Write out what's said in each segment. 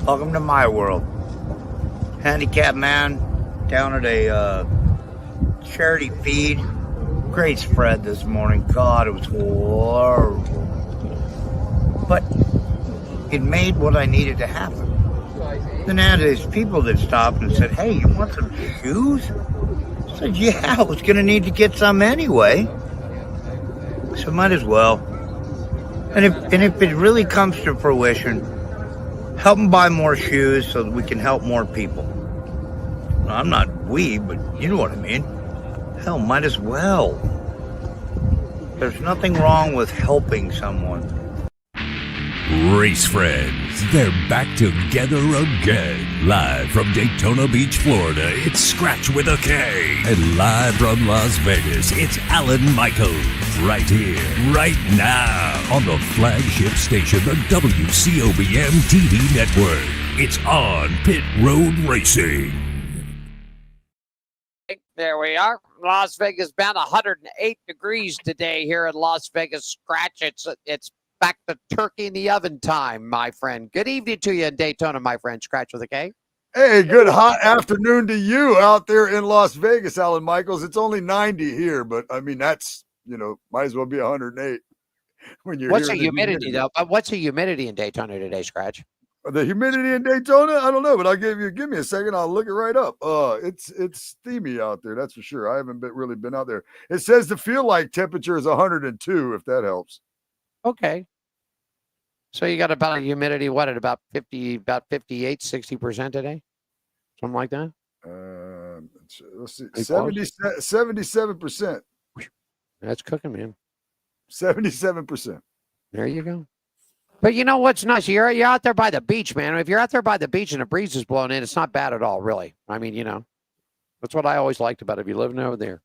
Welcome to my world. Handicapped man down at a charity feed. Great spread this morning. God, it was horrible. But it made what I needed to happen. Then I had these people that stopped and said, "Hey, you want some shoes?" I said, "Yeah, I was going to need to get some anyway. So might as well." And if it really comes to fruition, help them buy more shoes so that we can help more people. Well, I'm not but you know what I mean. Hell, might as well. There's nothing wrong with helping someone. Race friends, they're back together again. Live from Daytona Beach, Florida, it's Scratch with a K. And live from Las Vegas, it's Alan Michaels. Right here, right now, on the flagship station, the WCOBM TV network. It's on Pit Road Racing. There we are. Las Vegas bound 108 degrees today here at Las Vegas Scratch. It's back to turkey in the oven time, my friend. Good evening to you in Daytona, my friend. Scratch with a K. Hey, good hot afternoon to you out there in Las Vegas, Alan Michaels. It's only 90 here, but I mean, that's, might as well be 108 when you're What's here. The humidity, though? But what's the humidity in Daytona today, Scratch? The humidity in Daytona? I don't know, but give me a second. I'll look it right up. It's steamy out there. That's for sure. I haven't really been out there. It says the feel like temperature is 102, if that helps. Okay. So you got about a humidity, at about 58, 60% today? Something like that? Let's see. 77%. That's cooking, man. 77%. There you go. But you know what's nice? You're out there by the beach, man. If you're out there by the beach and the breeze is blowing in, it's not bad at all, really. I mean, that's what I always liked about it. If you're living over there.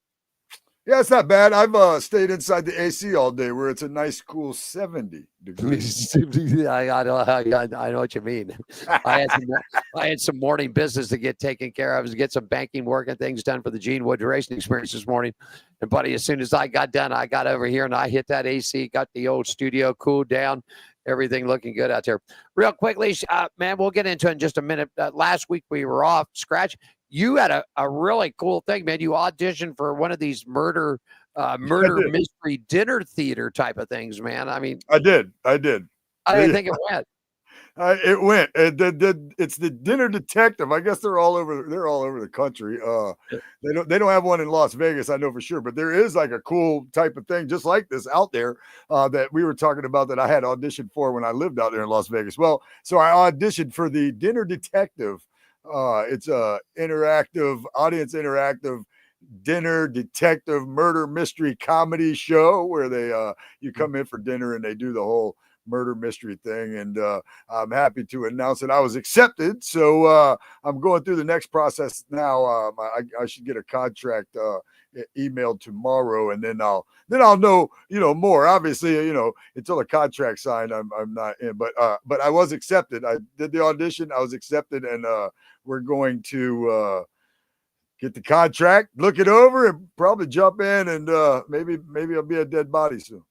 Yeah, it's not bad. I've stayed inside the AC all day where it's a nice, cool 70 degrees. I know what you mean. I had some morning business to get taken care of, get some banking work and things done for the Gene Wood Racing Experience this morning. And, buddy, as soon as I got done, I got over here and I hit that AC, got the old studio cooled down. Everything looking good out there. Real quickly, man, we'll get into it in just a minute. Last week we were off, Scratch. You had a really cool thing, man. You auditioned for one of these murder mystery dinner theater type of things, man. I mean, I did. I didn't think it went. It went. It's the Dinner Detective. I guess they're all over the country. They don't have one in Las Vegas, I know for sure, but there is like a cool type of thing just like this out there that we were talking about that I had auditioned for when I lived out there in Las Vegas. Well, so I auditioned for the Dinner Detective. It's a audience interactive dinner detective murder mystery comedy show where they you come in for dinner and they do the whole murder mystery thing, and I'm happy to announce that I was accepted. So I'm going through the next process now. I should get a contract emailed tomorrow, and then I'll know more. Obviously, until a contract signed, I'm not in. But I was accepted. I did the audition. I was accepted, and we're going to get the contract, look it over, and probably jump in, and maybe I'll be a dead body soon.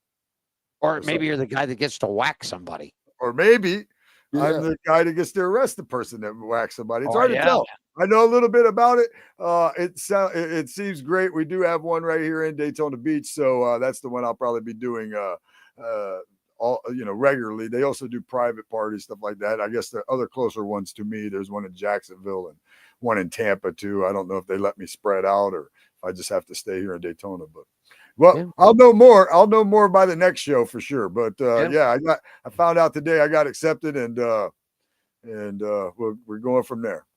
Or maybe you're the guy that gets to whack somebody. Or maybe I'm the guy that gets to arrest the person that whacks somebody. It's hard to tell. I know a little bit about it. It seems great. We do have one right here in Daytona Beach, so that's the one I'll probably be doing regularly. They also do private parties, stuff like that. I guess the other closer ones to me, there's one in Jacksonville and one in Tampa too. I don't know if they let me spread out or if I just have to stay here in Daytona, but I'll know more. I'll know more by the next show for sure. But I found out today I got accepted, and we're going from there.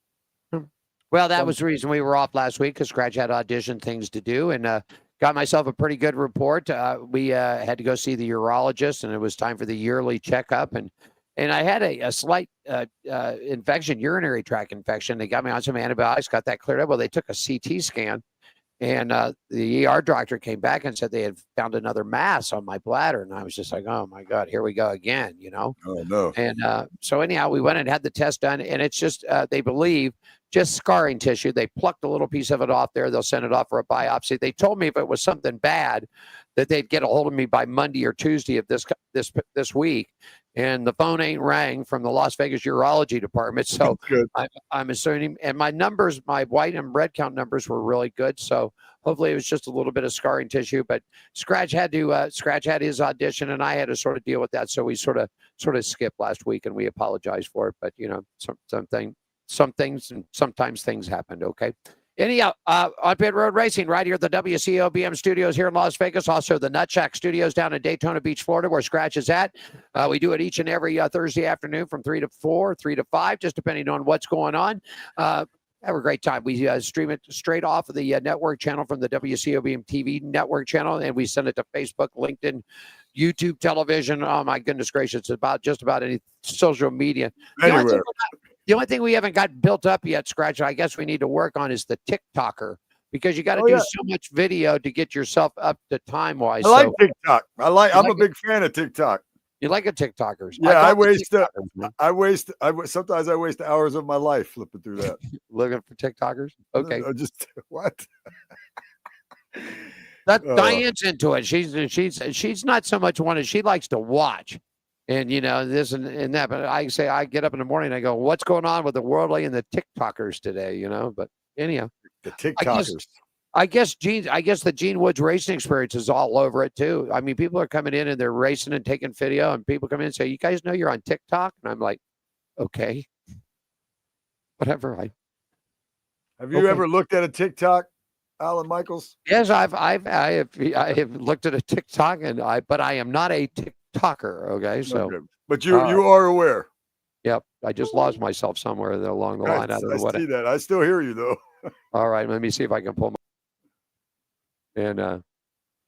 Well, that was the reason we were off last week, because Scratch had audition things to do, and got myself a pretty good report. We had to go see the urologist, and it was time for the yearly checkup, and I had a slight infection, urinary tract infection. They got me on some antibiotics, got that cleared up. Well, they took a CT scan. And the ER doctor came back and said they had found another mass on my bladder. And I was just like, oh, my God, here we go again, Oh, no. And so anyhow, we went and had the test done. And it's just, they believe, just scarring tissue. They plucked a little piece of it off there. They'll send it off for a biopsy. They told me if it was something bad, that they'd get a hold of me by Monday or Tuesday of this week. and the phone ain't rang from the Las Vegas urology department. So Good. I'm assuming, and my numbers, my white and red count numbers were really good. So hopefully it was just a little bit of scarring tissue, but Scratch had his audition, and I had to sort of deal with that. So we sort of skipped last week, and we apologize for it. But some things, and sometimes things happened. Okay. Anyhow, on Pit Road Racing, right here at the WCOBM studios here in Las Vegas, also the Nut Shack studios down in Daytona Beach, Florida, where Scratch is at. We do it each and every Thursday afternoon from 3 to 4, 3 to 5, just depending on what's going on. Have a great time. We stream it straight off of the network channel from the WCOBM TV network channel, and we send it to Facebook, LinkedIn, YouTube, television. Oh, my goodness gracious. It's just about any social media. Anywhere. The only thing we haven't got built up yet, Scratch, I guess we need to work on is the TikToker, because you got to do so much video to get yourself up to time-wise. I like TikTok. I'm a big fan of TikTok. You like a TikTokers? Yeah, sometimes I waste hours of my life flipping through that. Looking for TikTokers? Okay. Just what? Diane's into it. She's not so much one as she likes to watch. And this and that, but I get up in the morning and I go, what's going on with the worldly and the TikTokers today? But anyhow, the TikTokers. I guess the Gene Woods racing experience is all over it too. I mean, people are coming in and they're racing and taking video, and people come in and say, "You guys know you're on TikTok?" And I'm like, "Okay, whatever." Have you ever looked at a TikTok, Alan Michaels? Yes, I have looked at a TikTok, but I am not a TikToker. Okay, so but you are aware. Yep, I just lost myself somewhere along the line. I see that. I still hear you though. All right, let me see if I can pull and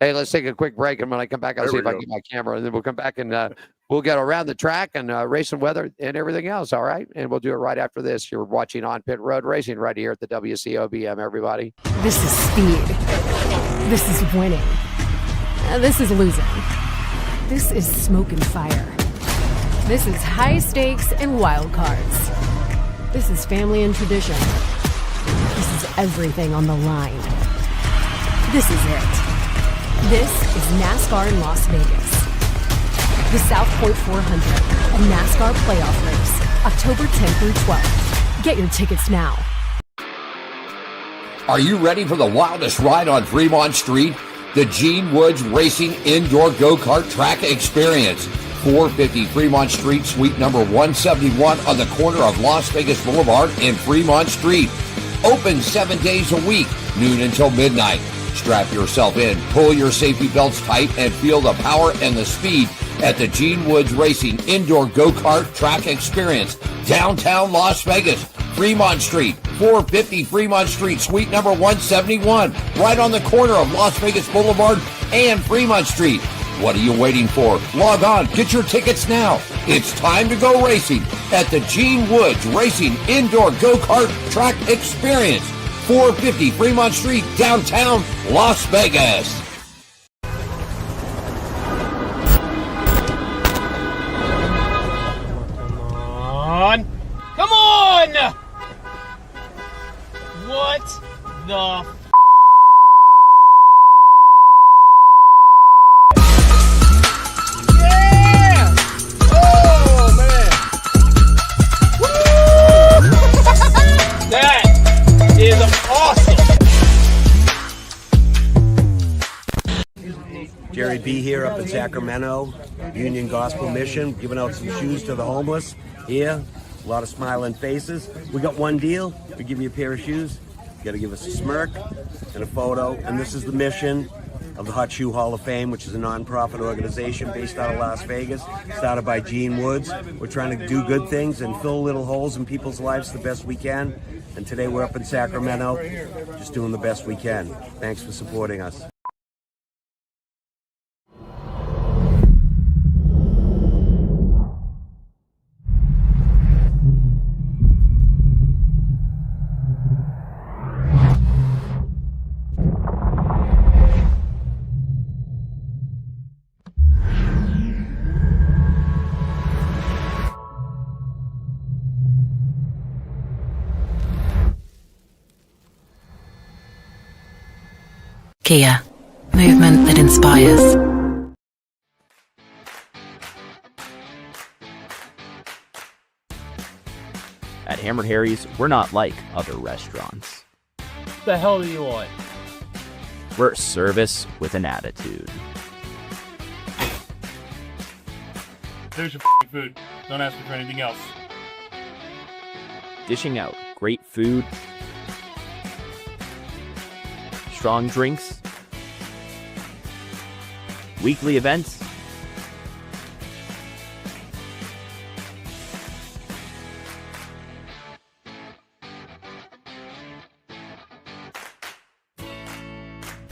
hey, let's take a quick break, and when I come back, I'll see if I can get my camera, and then we'll come back and we'll get around the track and racing weather and everything else. All right, and we'll do it right after this. You're watching On Pit Road Racing right here at the WCOBM. Everybody, this is speed. This is winning. This is losing. This is smoke and fire. This is high stakes and wild cards. This is family and tradition. This is everything on the line. This is it. This is NASCAR in Las Vegas. The South Point 400, a NASCAR playoff race, October 10th through 12th. Get your tickets now. Are you ready for the wildest ride on Fremont Street? The Gene Woods Racing Indoor Go-Kart Track Experience. 450 Fremont Street, suite number 171 on the corner of Las Vegas Boulevard and Fremont Street. Open 7 days a week, noon until midnight. Strap yourself in, pull your safety belts tight, and feel the power and the speed at the Gene Woods Racing Indoor Go-Kart Track Experience. Downtown Las Vegas, Fremont Street, 450 Fremont Street, suite number 171, right on the corner of Las Vegas Boulevard and Fremont Street. What are you waiting for? Log on, get your tickets now. It's time to go racing at the Gene Woods Racing Indoor Go-Kart Track Experience, 450 Fremont Street, downtown Las Vegas. Come on! What the yeah! Oh man! Woo! That is awesome! Jerry B here up in Sacramento, Union Gospel Mission, giving out some shoes to the homeless here. A lot of smiling faces. We got one deal. We give you a pair of shoes. You got to give us a smirk and a photo. And this is the mission of the Hot Shoe Hall of Fame, which is a non-profit organization based out of Las Vegas, started by Gene Woods. We're trying to do good things and fill little holes in people's lives the best we can. And today we're up in Sacramento, just doing the best we can. Thanks for supporting us. Kia, movement that inspires. At Hammered Harry's, we're not like other restaurants. What the hell do you want? We're service with an attitude. There's your food. Don't ask me for anything else. Dishing out great food, strong drinks, weekly events,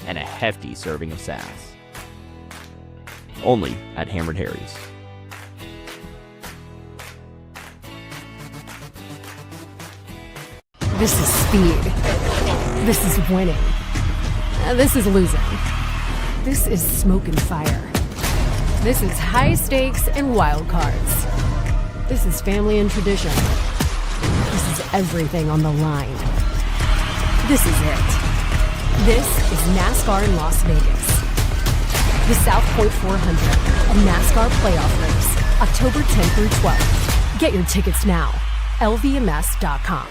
and a hefty serving of sass. Only at Hammered Harry's. This is speed. This is winning. This is losing. This is smoke and fire. This is high stakes and wild cards. This is family and tradition. This is everything on the line. This is it. This is NASCAR in Las Vegas. The South Point 400, a NASCAR playoff race, October 10th through 12th. Get your tickets now. LVMS.com.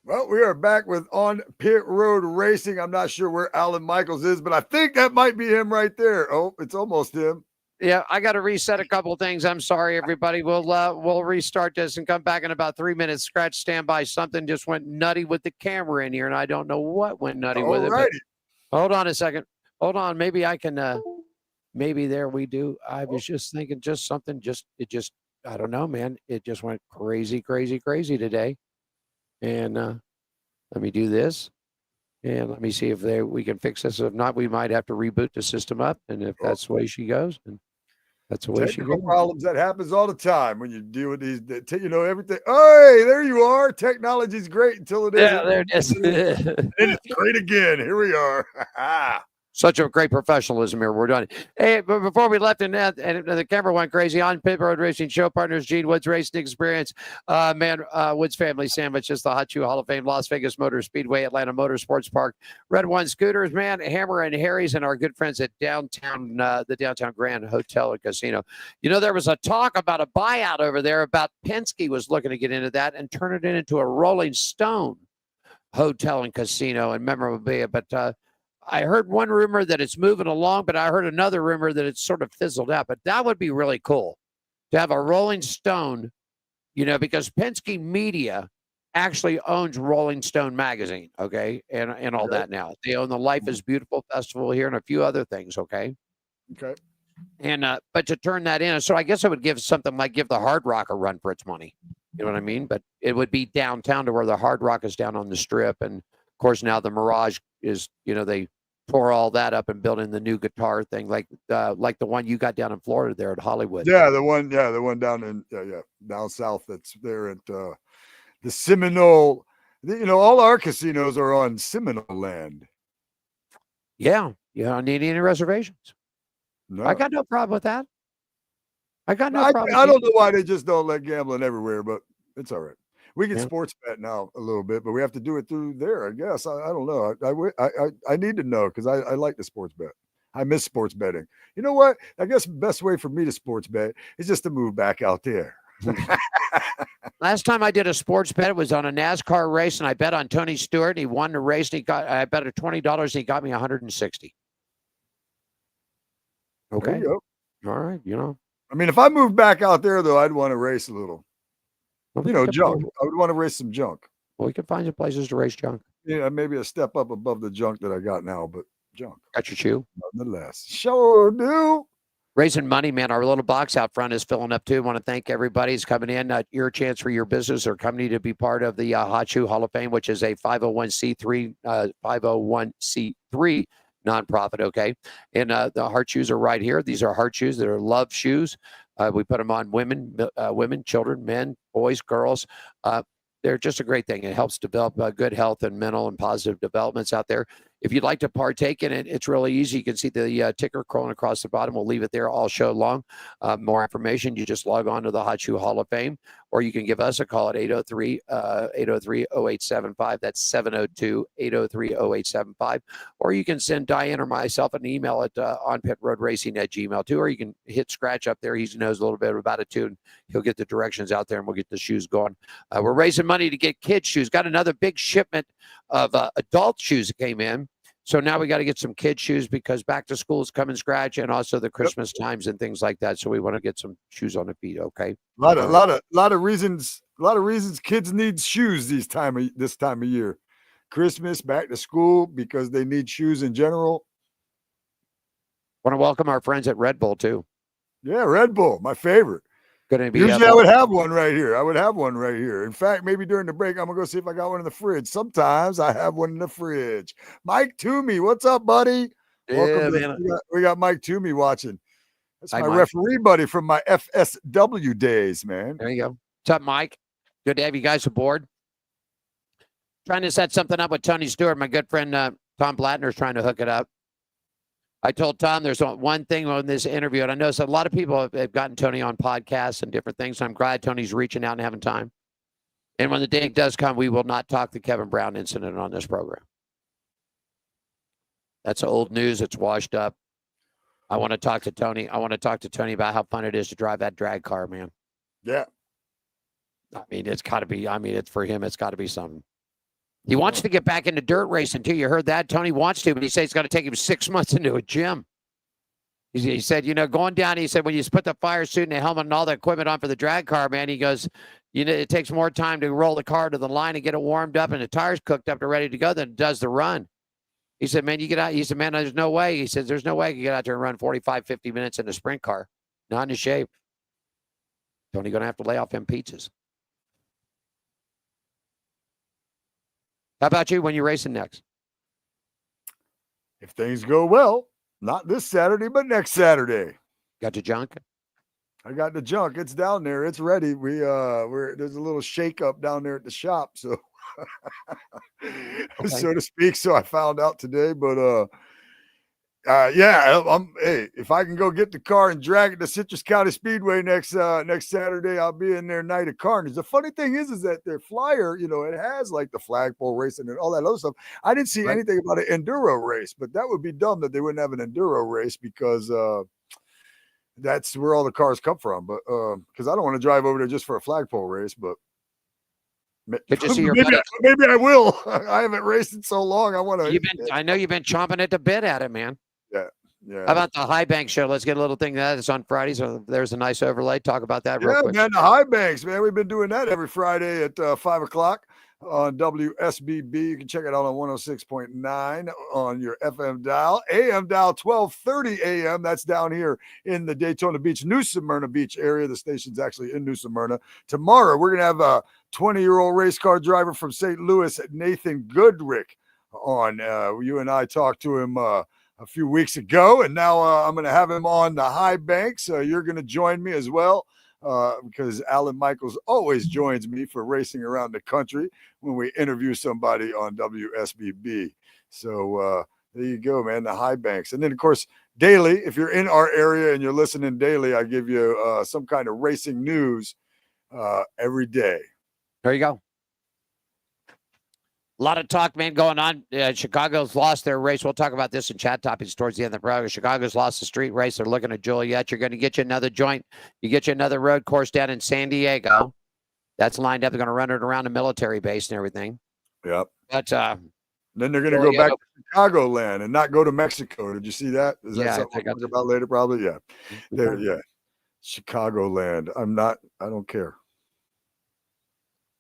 Well, we are back with On Pit Road Racing. I'm not sure where Alan Michaels is, but I think that might be him right there. Oh, it's almost him. Yeah, I got to reset a couple of things. I'm sorry, everybody. We'll restart this and come back in about 3 minutes. Scratch, stand by. Something just went nutty with the camera in here, and I don't know what went nutty with it. But hold on a second. Hold on. Maybe I can. Maybe there we do. I was just thinking, just something. I don't know, man. It just went crazy, crazy, crazy today. And let me do this. And let me see if we can fix this. If not, we might have to reboot the system up. And if that's the way she goes, and that's the way she goes. Problems that happens all the time when you deal with these, everything. Hey, there you are. Technology's great until it isn't. Yeah, there it is. And it's great again. Here we are. Such a great professionalism here. We're done. Hey, but before we left and the camera went crazy, On Pit Road Racing show partners, Gene Woods Racing Experience, Woods Family Sandwiches, the Hot Shoe Hall of Fame, Las Vegas Motor Speedway, Atlanta Motorsports Park, Red One Scooters, man, Hammer and Harry's, and our good friends at the Downtown Grand Hotel and Casino. You know, there was a talk about a buyout over there about Penske was looking to get into that and turn it into a Rolling Stone hotel and casino and memorabilia, but I heard one rumor that it's moving along, but I heard another rumor that it's sort of fizzled out. But that would be really cool to have a Rolling Stone, because Penske Media actually owns Rolling Stone magazine, okay, and all that now. They own the Life is Beautiful Festival here and a few other things, okay? Okay. And but to turn that in, so I guess it would give something like give the Hard Rock a run for its money. You know what I mean? But it would be downtown to where the Hard Rock is down on the Strip. And, of course, now the Mirage is, they tore all that up and built in the new guitar thing, like the one you got down in Florida there at Hollywood. Yeah, the one down in down south that's there at the Seminole. All our casinos are on Seminole land. Yeah, you don't need any reservations. No. I got no problem with that. I got no problem. I don't know why they just don't let gambling everywhere, but it's all right. We can sports bet now a little bit, but we have to do it through there, I guess. I don't know. I need to know because I like the sports bet. I miss sports betting. You know what? I guess the best way for me to sports bet is just to move back out there. Last time I did a sports bet, it was on a NASCAR race, and I bet on Tony Stewart, and he won the race, and I bet at $20, and he got me $160. Okay. There you go. All right. I mean, if I moved back out there, though, I'd want to race a little. Junk. I would want to race some junk. Well, we can find some places to race junk. Yeah, maybe a step up above the junk that I got now, but junk. Got your shoe? Nonetheless. Sure do. Raising money, man. Our little box out front is filling up, too. I want to thank everybody who's coming in. Your chance for your business or company to be part of the Hot Shoe Hall of Fame, which is a 501c3 nonprofit, okay? And the heart shoes are right here. These are heart shoes that are love shoes. We put them on women, children, men, boys, girls. They're just a great thing. It helps develop good health and mental and positive developments out there. If you'd like to partake in it, it's really easy. You can see the ticker crawling across the bottom. We'll leave it there all show long. More information, you just log on to the Hot Shoe Hall of Fame or you can give us a call at 803-0875. That's 702-803-0875. Or you can send Diane or myself an email at onpitroadracing@gmail too, or you can hit Scratch up there. He knows a little bit about it too, and he'll get the directions out there, and we'll get the shoes going. We're raising money to get kids' shoes. Got another big shipment of adult shoes that came in. So now we got to get some kids' shoes because back to school is coming, Scratch, and also the Christmas times and things like that. So we want to get some shoes on the feet. Okay. A lot of reasons kids need shoes this time of year. Christmas, back to school, because they need shoes in general. Want to welcome our friends at Red Bull too. Yeah, Red Bull, my favorite. Going to be usually I would have one right here. In fact, maybe during the break, I'm gonna go see if I got one in the fridge. Sometimes I have one in the fridge. Mike Toomey, what's up, buddy? Yeah, Welcome. We got Mike Toomey watching. That's Hi, my Mike. referee buddy from my FSW days, man. There you go. What's up, Mike? Good to have you guys aboard. Trying to set something up with Tony Stewart. My good friend Tom Blattner is trying to hook it up. I told Tom there's one thing on this interview, and I know a lot of people have gotten Tony on podcasts and different things. So I'm glad Tony's reaching out and having time. And when the day does come, we will not talk the Kevin Brown incident on this program. That's old news. It's washed up. I want to talk to Tony. I want to talk to Tony about how fun it is to drive that drag car, man. Yeah. I mean, it's got to be. I mean, it's for him. It's got to be something. He wants to get back into dirt racing too. You heard that? Tony wants to, but he said it's going to take him 6 months into a gym. He said, going down, he said, when you put the fire suit and the helmet and all the equipment on for the drag car, man, he goes, it takes more time to roll the car to the line and get it warmed up and the tires cooked up and ready to go than it does the run. He said, man, you get out. He said, man, there's no way. He says, there's no way I can get out there and run 45, 50 minutes in a sprint car. Not in shape. Tony going to have to lay off them pizzas. How about you when you're racing next? If things go well, not this Saturday, but next Saturday. Got your junk? I got the junk. It's down there. It's ready. There's a little shake up down there at the shop. So, so to speak. So I found out today, but, hey, if I can go get the car and drag it to Citrus County Speedway next Saturday, I'll be in there night of carnage. The funny thing is that their flyer, it has like the flagpole racing and all that other stuff. I didn't see anything about an enduro race, but that would be dumb that they wouldn't have an enduro race because that's where all the cars come from. But because I don't want to drive over there just for a flagpole race, but Could you see your maybe I will. I haven't raced in so long. I want to. I know you've been chomping at the bit at it, man. Yeah. How about the High Bank show? Let's get a little thing that is on Fridays. So there's a nice overlay. Talk about that real quick. Man, the High Banks, man. We've been doing that every Friday at 5 o'clock on WSBB. You can check it out on 106.9 on your FM dial. AM dial 1230 AM. That's down here in the Daytona Beach, New Smyrna Beach area. The station's actually in New Smyrna. Tomorrow, we're going to have a 20-year-old race car driver from St. Louis, Nathan Goodrick, on. You and I talked to him a few weeks ago, and now I'm going to have him on the High Banks. You're going to join me as well because Alan Michaels always joins me for racing around the country when we interview somebody on WSBB. So there you go, man, the High Banks. And then, of course, daily, if you're in our area and you're listening daily, I give you some kind of racing news every day. There you go. A lot of talk, man, going on. Chicago's lost their race. We'll talk about this in chat topics towards the end of the program. Chicago's lost the street race. They're looking at Joliet. You're going to get you another joint. You get you another road course down in San Diego. That's lined up. They're going to run it around a military base and everything. Yep. But then they're going to go back to Chicagoland and not go to Mexico. Did you see that? Is that something we'll talk about later? Probably. Yeah. There. Yeah. Chicagoland. I don't care.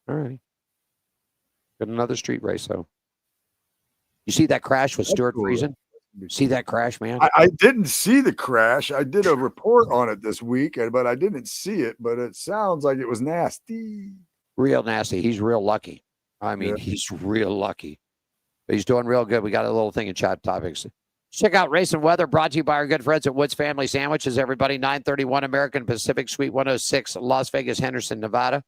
All right. Got another street race, though. You see that crash with Stuart Friesen? See that crash, man? I didn't see the crash. I did a report on it this week, but I didn't see it. But it sounds like it was nasty. Real nasty. He's real lucky. I mean, he's real lucky. But he's doing real good. We got a little thing in chat topics. Check out Race and Weather, brought to you by our good friends at Woods Family Sandwiches. Everybody, 931 American Pacific, Suite 106, Las Vegas, Henderson, Nevada.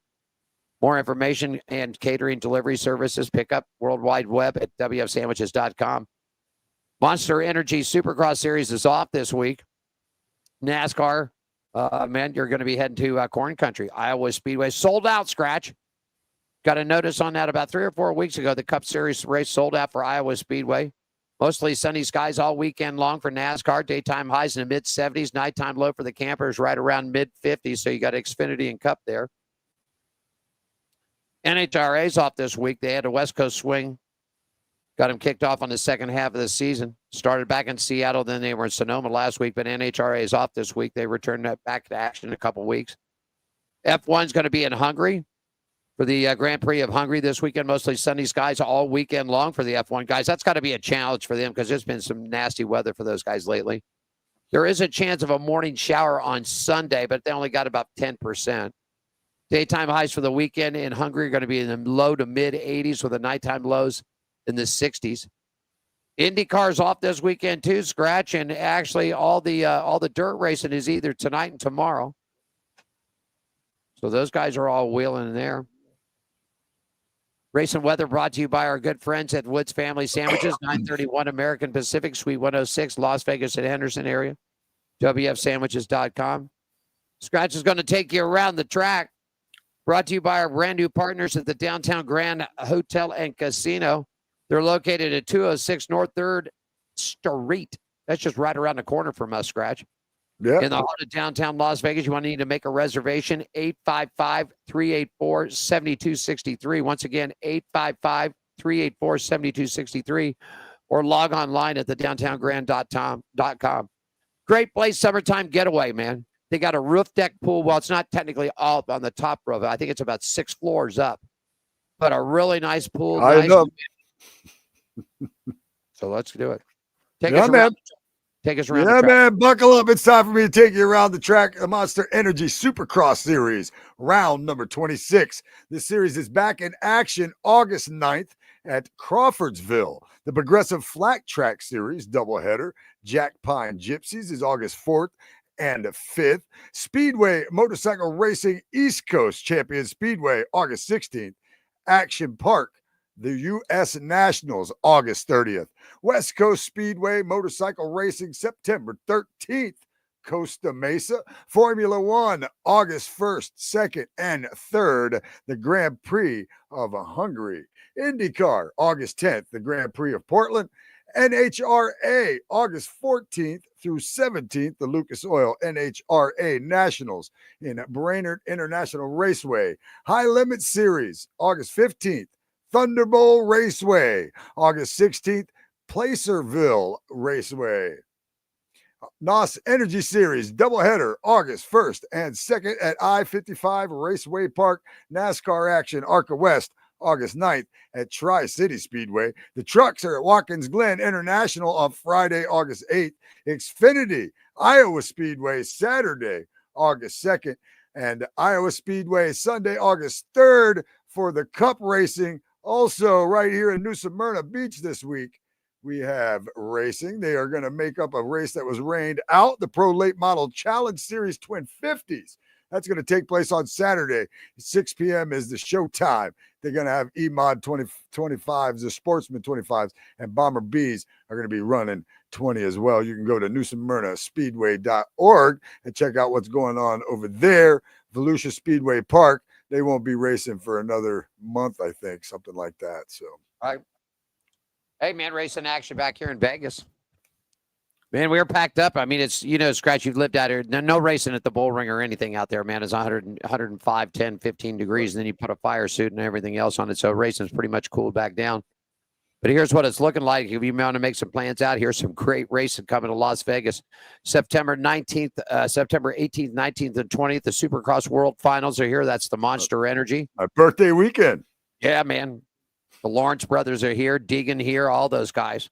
More information and catering delivery services, pick up World Wide Web at wfsandwiches.com. Monster Energy Supercross Series is off this week. NASCAR Man, you're going to be heading to Corn Country, Iowa Speedway. Sold out, Scratch. Got a notice on that about 3 or 4 weeks ago. The Cup Series race sold out for Iowa Speedway. Mostly sunny skies all weekend long for NASCAR. Daytime highs in the mid-70s. Nighttime low for the campers right around mid-50s. So you got Xfinity and Cup there. NHRA's off this week. They had a West Coast swing. Got them kicked off on the second half of the season. Started back in Seattle. Then they were in Sonoma last week. But NHRA is off this week. They returned back to action in a couple weeks. F1's going to be in Hungary for the Grand Prix of Hungary this weekend. Mostly sunny skies all weekend long for the F1 guys. That's got to be a challenge for them because there's been some nasty weather for those guys lately. There is a chance of a morning shower on Sunday, but they only got about 10%. Daytime highs for the weekend in Hungary are going to be in the low to mid 80s with the nighttime lows in the 60s. IndyCar's off this weekend too, Scratch, and actually all the dirt racing is either tonight and tomorrow. So those guys are all wheeling in there. Race and weather brought to you by our good friends at Woods Family Sandwiches, 931 American Pacific, Suite 106, Las Vegas and Henderson area, WFSandwiches.com. Scratch is going to take you around the track. Brought to you by our brand new partners at the Downtown Grand Hotel and Casino. They're located at 206 North 3rd Street. That's just right around the corner from us, Scratch. Yeah. In the heart of downtown Las Vegas, you want to need to make a reservation, 855-384-7263. Once again, 855-384-7263, or log online at thedowntowngrand.com. Great place, summertime getaway, man. They got a roof deck pool. Well, it's not technically all on the top roof. I think it's about 6 floors up, but a really nice pool. I know. So let's do it. Take us around the track. Man, buckle up. It's time for me to take you around the track. The Monster Energy Supercross Series, round number 26. This series is back in action August 9th at Crawfordsville. The Progressive Flat Track Series doubleheader, Jack Pine Gypsies, is August 4th and 5th. Speedway Motorcycle Racing East Coast Champion Speedway, August 16th. Action Park, the U.S. Nationals, August 30th. West Coast Speedway Motorcycle Racing, September 13th. Costa Mesa. Formula One, August 1st, 2nd, and 3rd. The Grand Prix of Hungary. IndyCar, August 10th. The Grand Prix of Portland. NHRA, August 14th through 17th. The Lucas Oil NHRA Nationals in Brainerd International Raceway. High Limit Series, August 15th. Thunderbolt Raceway, August 16th, Placerville Raceway. NOS Energy Series doubleheader, August 1st and 2nd at I-55 Raceway Park. NASCAR action, ARCA West, August 9th at Tri-City Speedway. The trucks are at Watkins Glen International on Friday, August 8th. Xfinity, Iowa Speedway, Saturday, August 2nd. And Iowa Speedway, Sunday, August 3rd for the Cup racing. Also, right here in New Smyrna Beach this week, we have racing. They are going to make up a race that was rained out, the Pro Late Model Challenge Series Twin 50s. That's going to take place on Saturday. 6 p.m. is the show time. They're going to have E-Mod 25s, the Sportsman 25s, and Bomber Bs are going to be running 20 as well. You can go to newsmyrnaspeedway.org and check out what's going on over there. Volusia Speedway Park. They won't be racing for another month, I think, something like that. So, all right. Hey, man, racing action back here in Vegas. Man, we were packed up. I mean, it's, Scratch, you've lived out here. No racing at the bull ring or anything out there, man. It's 105, 10, 15 degrees, and then you put a fire suit and everything else on it. So racing's pretty much cooled back down. But here's what it's looking like. If you want to make some plans out, here's some great racing coming to Las Vegas. September 19th, September 18th, 19th, and 20th. The Supercross World Finals are here. That's the Monster Energy. My birthday weekend. Yeah, man. The Lawrence brothers are here. Deegan here. All those guys.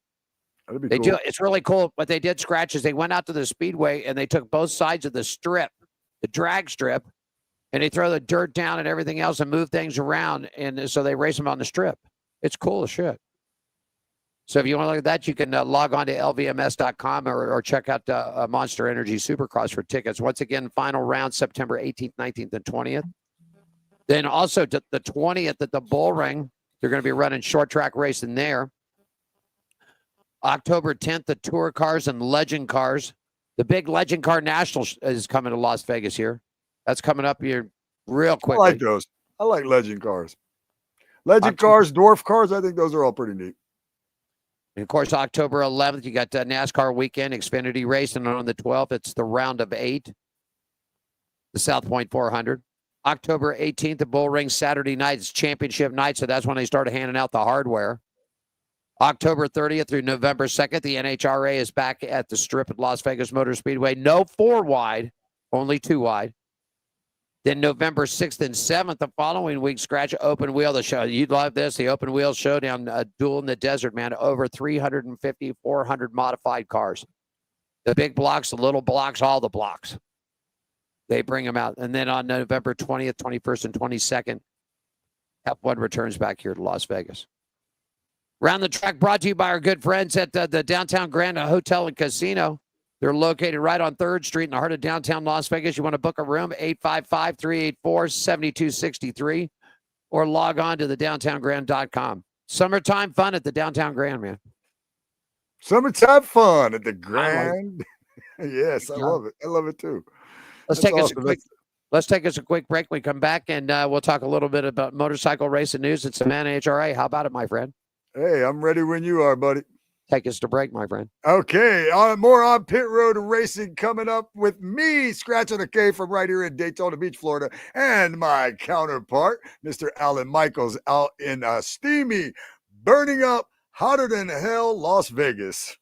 They cool. It's really cool. What they did, Scratch, is they went out to the speedway and they took both sides of the strip, the drag strip, and they throw the dirt down and everything else and move things around. And so they race them on the strip. It's cool as shit. So if you want to look at that, you can log on to lvms.com or check out Monster Energy Supercross for tickets. Once again, final round, September 18th, 19th, and 20th. Then also the 20th at the Bull Ring, they're going to be running short track racing there. October 10th, the Tour Cars and Legend Cars The big Legend Car National is coming to Las Vegas here. That's coming up here real I quickly. like those. I like legend cars. Legend cars, dwarf cars, I think those are all pretty neat. And of course, October 11th, you got NASCAR weekend, Xfinity race, and on the 12th, it's the round of 8, the South Point 400. October 18th, the Bull Ring Saturday night is championship night, so that's when they started handing out the hardware. October 30th through November 2nd, the NHRA is back at the Strip at Las Vegas Motor Speedway. No 4 wide, only 2 wide. Then November 6th and 7th, the following week, Scratch Open Wheel, the show. You'd love this, the Open Wheel Showdown, Duel in the Desert, man. Over 350, 400 modified cars. The big blocks, the little blocks, all the blocks. They bring them out. And then on November 20th, 21st, and 22nd, F1 returns back here to Las Vegas. Round the Track brought to you by our good friends at the Downtown Grand Hotel and Casino. They're located right on 3rd Street in the heart of downtown Las Vegas. You want to book a room, 855-384-7263, or log on to thedowntowngrand.com. Summertime fun at the Downtown Grand, man. Summertime fun at the Grand. Yes, I love it. I love it too. Let's take us a quick break. We come back and we'll talk a little bit about motorcycle racing news and some NHRA. How about it, my friend? Hey, I'm ready when you are, buddy. Take us to break, my friend. Okay, more on Pit Road Racing coming up with me, Scratch on the K from right here in Daytona Beach, Florida, and my counterpart, Mr. Alan Michaels, out in steamy, burning up, hotter than hell, Las Vegas.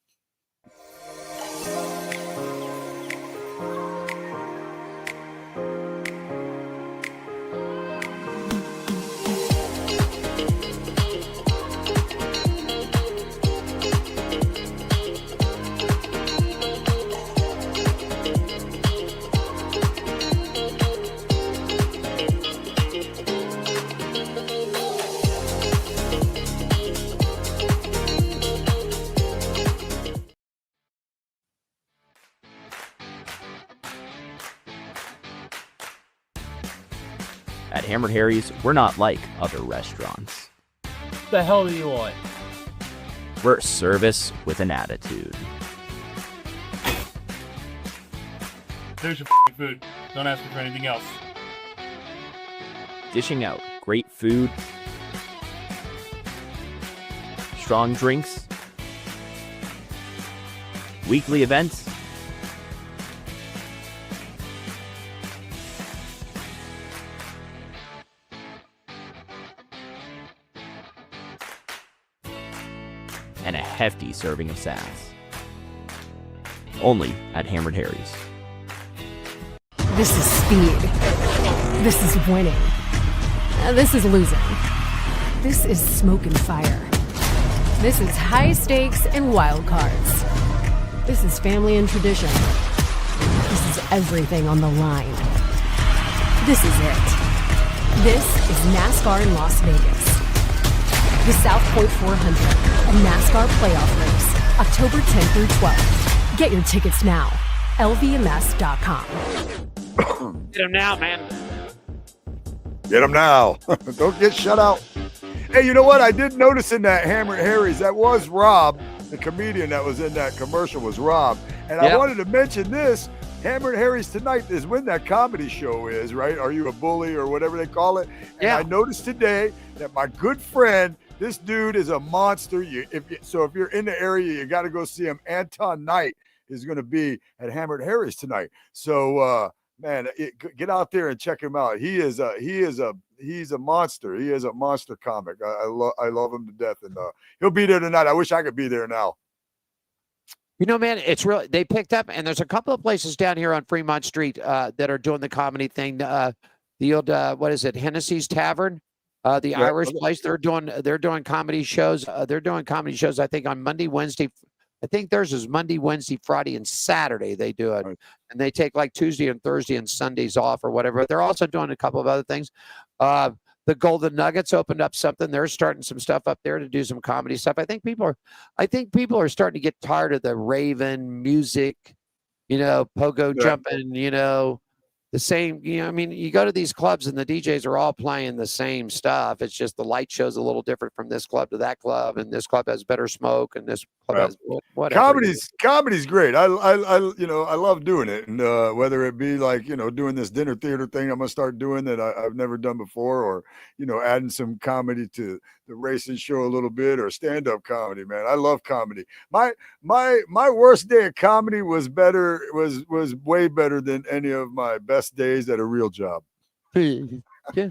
At Hammered Harry's, we're not like other restaurants. What the hell do you want? We're service with an attitude. There's your food. Don't ask me for anything else. Dishing out great food, strong drinks, weekly events, and a hefty serving of sass. Only at Hammered Harry's. This is speed. This is winning. This is losing. This is smoke and fire. This is high stakes and wild cards. This is family and tradition. This is everything on the line. This is it. This is NASCAR in Las Vegas. The South Point 400, a NASCAR playoff race, October 10th through 12th. Get your tickets now. LVMS.com. Get them now, man. Get them now. Don't get shut out. Hey, you know what? I did notice in that Hammered Harry's, that was Rob, the comedian that was in that commercial was Rob. And I wanted to mention this. Hammered Harry's tonight is when that comedy show is, right? Are You a Bully or whatever they call it? And I noticed today that my good friend, this dude is a monster. If you're in the area, you got to go see him. Anton Knight is going to be at Hammered Harry's tonight. So, man, get out there and check him out. He's a monster. He is a monster comic. I love him to death, and he'll be there tonight. I wish I could be there now. You know, man, it's really, they picked up, and there's a couple of places down here on Fremont Street that are doing the comedy thing. The old, what is it, Hennessy's Tavern, the Irish place. They're doing comedy shows. They're doing comedy shows, I think, on Monday, Wednesday. I think theirs is Monday, Wednesday, Friday, and Saturday they do it. Right. And they take like Tuesday and Thursday and Sundays off or whatever. They're also doing a couple of other things. The Golden Nuggets opened up something. They're starting some stuff up there to do some comedy stuff. I think people are starting to get tired of the Raven music, pogo jumping, the same. I mean, you go to these clubs and the DJs are all playing the same stuff. It's just the light show's a little different from this club to that club, and this club has better smoke, and this club has whatever. Comedy's great. I I love doing it, and whether it be like doing this dinner theater thing I'm gonna start doing that I've never done before, or adding some comedy to the racing show a little bit, or stand-up comedy. Man, I love comedy. My worst day of comedy was way better than any of my best days at a real job. Yeah.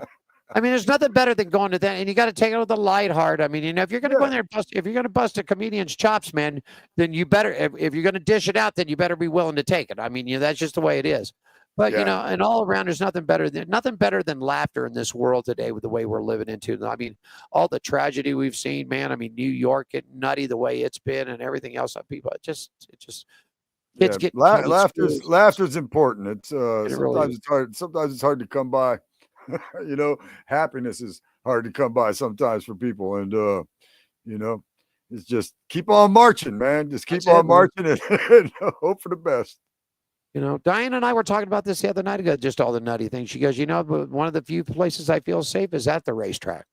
I mean, there's nothing better than going to that, and you got to take it with a light heart. I mean, if you're going to go in there and if you're going to bust a comedian's chops, man, then you better, if you're going to dish it out, then you better be willing to take it. I mean, that's just the way it is. But and all around, there's nothing better than laughter in this world today with the way we're living into. I mean, all the tragedy we've seen, man. I mean, New York getting nutty the way it's been, and everything else. People, it just. Kids get laughter's important. It's sometimes really it's hard. Sometimes it's hard to come by. Happiness is hard to come by sometimes for people, and it's just keep on marching, man. Just keep on marching and hope for the best. Diane and I were talking about this the other night ago, just all the nutty things. She goes, but one of the few places I feel safe is at the racetrack.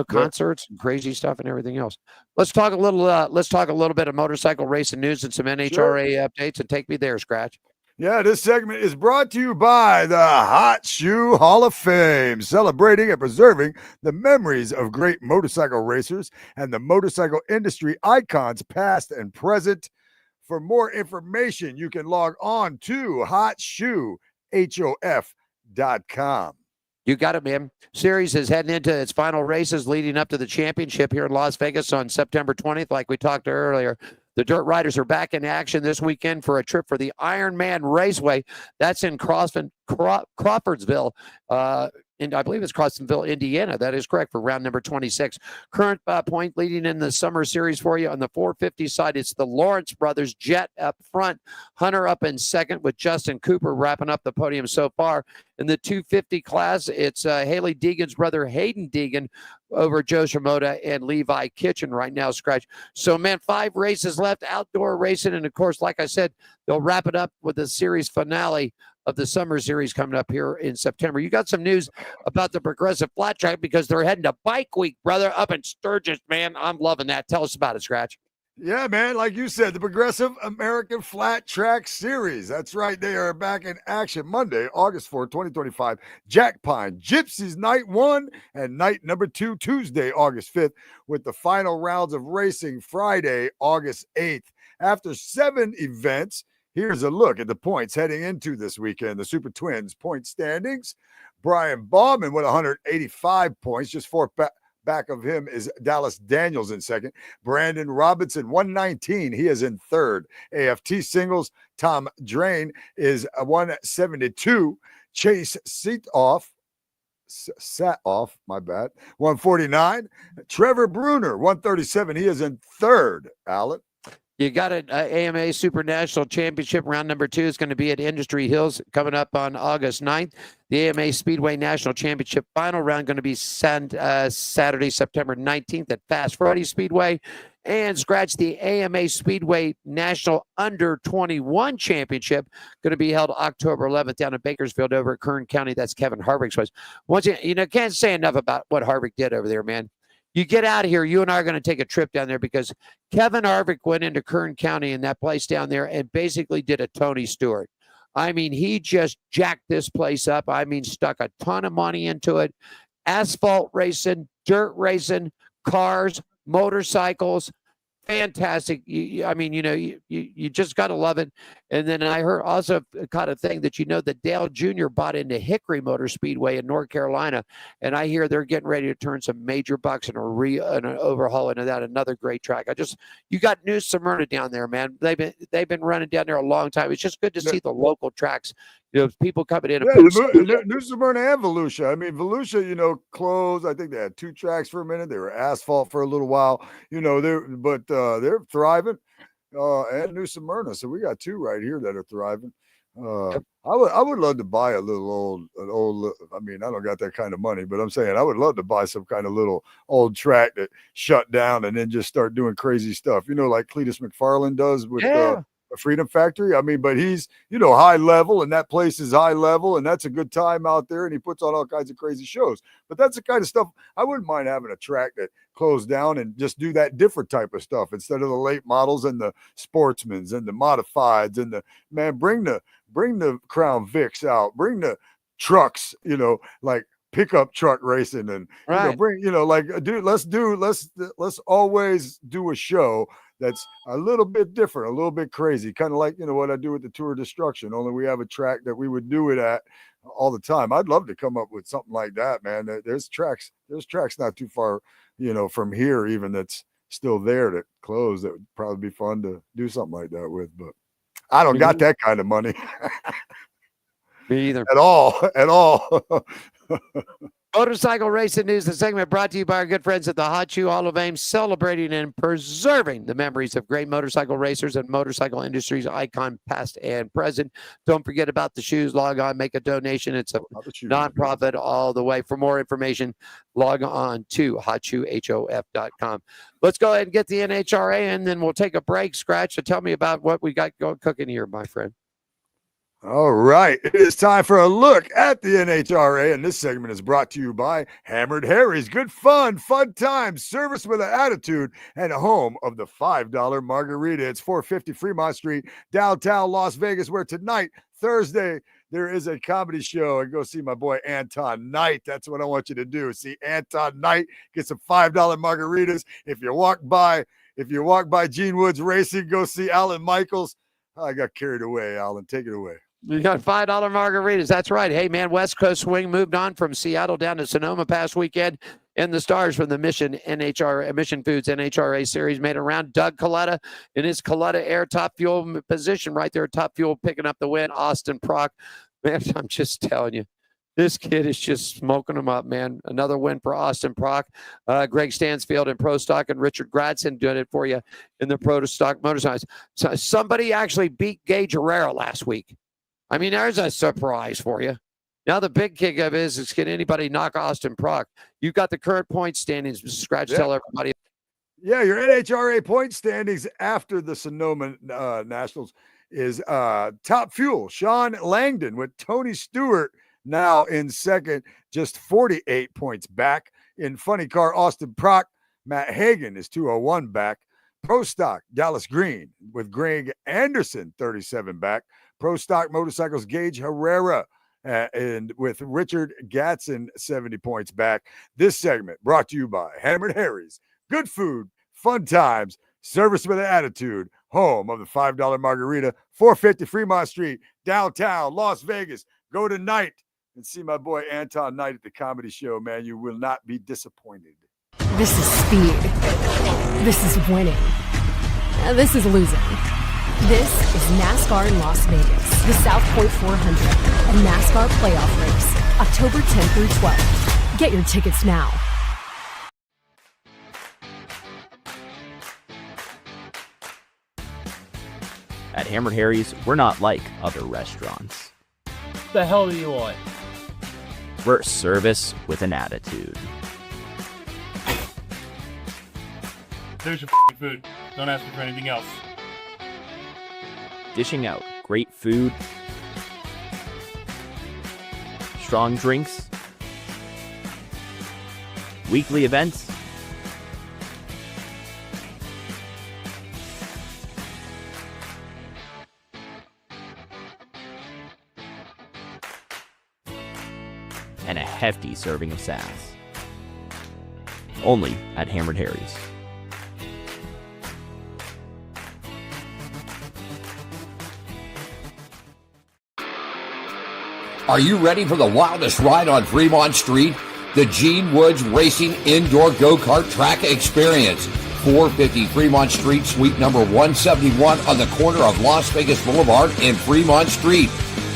Concerts and crazy stuff and everything else. Let's talk a little bit of motorcycle racing news and some NHRA updates, and take me there, Scratch. Yeah, this segment is brought to you by the Hot Shoe Hall of Fame, celebrating and preserving the memories of great motorcycle racers and the motorcycle industry icons past and present. For more information, you can log on to hotshoe.com. You got it, man. Series is heading into its final races leading up to the championship here in Las Vegas on September 20th, like we talked earlier. The Dirt Riders are back in action this weekend for a trip for the Ironman Raceway. That's in Crawfordsville, I believe it's Crawfordsville, Indiana. That is correct, for round number 26. Current point leading in the summer series for you on the 450 side, it's the Lawrence brothers, Jet up front, Hunter up in second, with Justin Cooper wrapping up the podium so far. In the 250 class, it's Haley Deegan's brother, Hayden Deegan, over Joe Shimoda and Levi Kitchen right now, Scratch. So, man, 5 races left, outdoor racing. And, of course, like I said, they'll wrap it up with the series finale of the summer series coming up here in September. You got some news about the Progressive Flat Track, because they're heading to Bike Week, brother, up in Sturgis, man. I'm loving that. Tell us about it, Scratch. Yeah, man, like you said, the Progressive American Flat Track Series. That's right. They are back in action Monday, August 4th, 2025. Jack Pine, Gypsies Night 1 and Night number 2, Tuesday, August 5th, with the final rounds of racing Friday, August 8th. After 7 events, here's a look at the points heading into this weekend. The Super Twins point standings. Brian Bauman with 185 points, just 4 back of him is Dallas Daniels in second. Brandon Robinson, 119. He is in third. AFT singles, Tom Drain is 172. Chase Satoff, 149. Trevor Bruner, 137. He is in third, Alan. You got it. AMA Super National Championship round number 2 is going to be at Industry Hills coming up on August 9th. The AMA Speedway National Championship final round going to be Saturday, September 19th at Fast Friday Speedway. And Scratch, the AMA Speedway National Under 21 Championship going to be held October 11th down in Bakersfield over at Kern County. That's Kevin Harvick's place. Once can't say enough about what Harvick did over there, man. You get out of here, you and I are going to take a trip down there, because Kevin Harvick went into Kern County in that place down there and basically did a Tony Stewart. I mean, he just jacked this place up. I mean, stuck a ton of money into it. Asphalt racing, dirt racing, cars, motorcycles. Fantastic. You just got to love it. And then I heard also kind of thing that that Dale Jr. bought into Hickory Motor Speedway in North Carolina, and I hear they're getting ready to turn some major bucks in an overhaul into that. Another great track. You got New Smyrna down there, man. They've been running down there a long time. It's just good to see the local tracks. People coming in. New Smyrna and Volusia. I mean, Volusia, closed. I think they had 2 tracks for a minute. They were asphalt for a little while. They're thriving. And New Smyrna. So we got 2 right here that are thriving. I would love to buy an old. I mean, I don't got that kind of money, but I'm saying I would love to buy some kind of little old track that shut down and then just start doing crazy stuff. Like Cletus McFarland does with Freedom Factory. I mean, but he's, high level, and that place is high level, and that's a good time out there, and he puts on all kinds of crazy shows. But that's the kind of stuff I wouldn't mind having a track that closed down and just do that different type of stuff instead of the late models and the sportsmans and the modifieds and bring the Crown Vics out, bring the trucks, like pickup truck racing, and let's always do a show that's a little bit different, a little bit crazy, kind of like what I do with the Tour of Destruction, only we have a track that we would do it at all the time. I'd love to come up with something like that, man. There's tracks not too far from here even that's still there that closed that would probably be fun to do something like that with, but I don't got that kind of money. Me either. At all. Motorcycle racing news, the segment brought to you by our good friends at the Hot Shoe Hall of Fame, celebrating and preserving the memories of great motorcycle racers and motorcycle industry's icon, past and present. Don't forget about the shoes. Log on, make a donation. It's a nonprofit all the way. For more information, log on to hotshoehof.com. Let's go ahead and get the NHRA, and then we'll take a break. Scratch, so tell me about what we got cooking here, my friend. All right, it is time for a look at the NHRA, and this segment is brought to you by Hammered Harry's. Good fun times, service with an attitude, and home of the $5 margarita. It's 450 Fremont Street, downtown Las Vegas, where tonight, Thursday, there is a comedy show, and go see my boy Anton Knight. That's what I want you to do. See Anton Knight, get some $5 margaritas. If you walk by Gene Woods Racing, go see Alan Michaels. I got carried away, Alan. Take it away. You got $5 margaritas. That's right. Hey, man, West Coast Swing moved on from Seattle down to Sonoma past weekend. And the stars from the Mission Foods NHRA series made it around. Doug Coletta in his Coletta Air top fuel position right there, top fuel, picking up the win. Austin Prock. Man, I'm just telling you, this kid is just smoking them up, man. Another win for Austin Prock. Greg Stansfield in Pro Stock, and Richard Gradson did it for you in the Pro Stock motorcycles. So somebody actually beat Gage Herrera last week. I mean, there's a surprise for you. Now the big kick of it is can anybody knock Austin Prock? You got the current point standings, Mr. Scratch. Yeah. Tell everybody. Yeah, your NHRA point standings after the Sonoma Nationals is top fuel. Sean Langdon with Tony Stewart now in second, just 48 points back. In funny car, Austin Prock, Matt Hagan is 201 back. Pro Stock, Dallas Green with Greg Anderson, 37 back. Pro Stock Motorcycles, Gage Herrera, and with Richard Gatson, 70 points back. This segment brought to you by Hammered Harry's. Good food, fun times, service with an attitude, home of the $5 margarita, 450 Fremont Street, downtown Las Vegas. Go tonight and see my boy Anton Knight at the comedy show, man. You will not be disappointed. This is speed. This is winning. This is losing. This is NASCAR in Las Vegas, the South Point 400, a NASCAR playoff race, October 10th through 12th. Get your tickets now. At Hammered Harry's, we're not like other restaurants. The hell do you want? We're service with an attitude. There's your food. Don't ask me for anything else. Dishing out great food, strong drinks, weekly events, and a hefty serving of sass. Only at Hammered Harry's. Are you ready for the wildest ride on Fremont Street? The Gene Woods Racing Indoor Go-Kart Track Experience. 450 Fremont Street, suite number 171 on the corner of Las Vegas Boulevard and Fremont Street.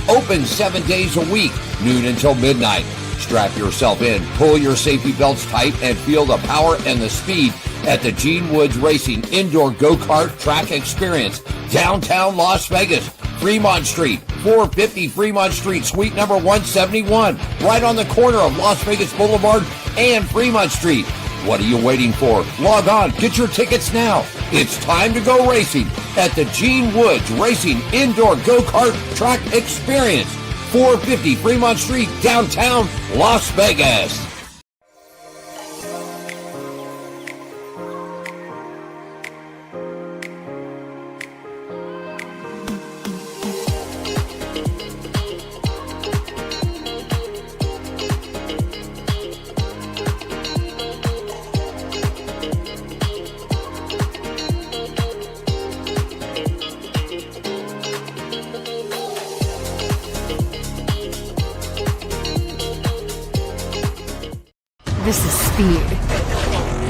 Open 7 days a week, noon until midnight. Strap yourself in, pull your safety belts tight, and feel the power and the speed at the Gene Woods Racing Indoor Go-Kart Track Experience. Downtown Las Vegas. Fremont Street, 450 Fremont Street, suite number 171, right on the corner of Las Vegas Boulevard and Fremont Street. What are you waiting for? Log on, get your tickets now. It's time to go racing at the Gene Woods Racing Indoor Go-Kart Track Experience, 450 Fremont Street, downtown Las Vegas. This is speed.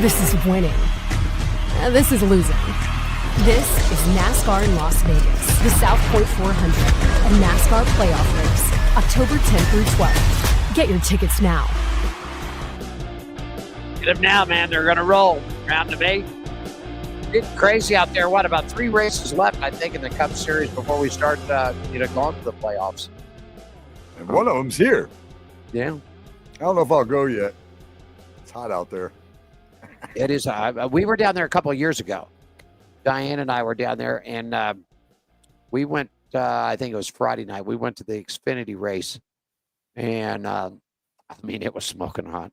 This is winning. This is losing. This is NASCAR in Las Vegas, the South Point 400, a NASCAR playoff race, October 10th through 12th. Get your tickets now. Get them now, man. They're going to roll. Round of 8. It's crazy out there. What, about 3 races left, I think, in the Cup Series before we start, going to the playoffs. And one of them's here. Yeah. I don't know if I'll go yet. It's hot out there. It is. We were down there a couple of years ago. Diane and I were down there, and we went, I think it was Friday night. We went to the Xfinity race, and, it was smoking hot.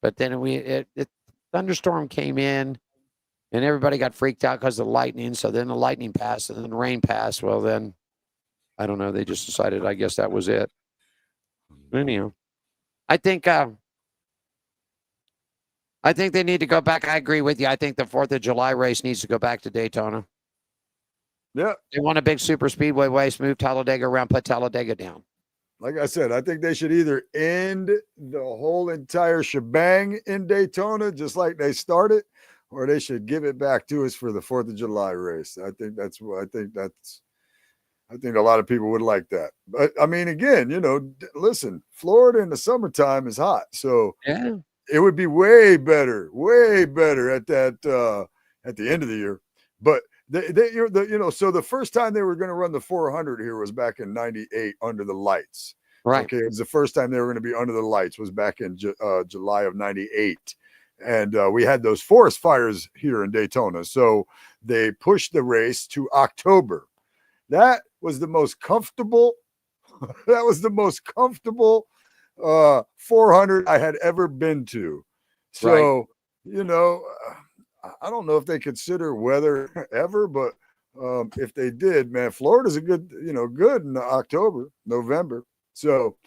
But then thunderstorm came in, and everybody got freaked out because of the lightning. So then the lightning passed, and then the rain passed. Well, then, I don't know. They just decided, I guess that was it. Anyhow, I think they need to go back. I agree with you. I think the 4th of July race needs to go back to Daytona. Yeah. They want a big super speedway race, move Talladega around, put Talladega down. Like I said, I think they should either end the whole entire shebang in Daytona, just like they started, or they should give it back to us for the 4th of July race. I think a lot of people would like that. But I mean, again, listen, Florida in the summertime is hot. So yeah, it would be way better at that at the end of the year. But so the first time they were going to run the 400 here was back in '98 under the lights. Right. Okay, it was the first time they were going to be under the lights was back in July of '98, and we had those forest fires here in Daytona. So they pushed the race to October. That was the most comfortable. That was the most comfortable 400 I had ever been to. So, I don't know if they consider weather ever, but if they did, man, Florida's a good in October, November. So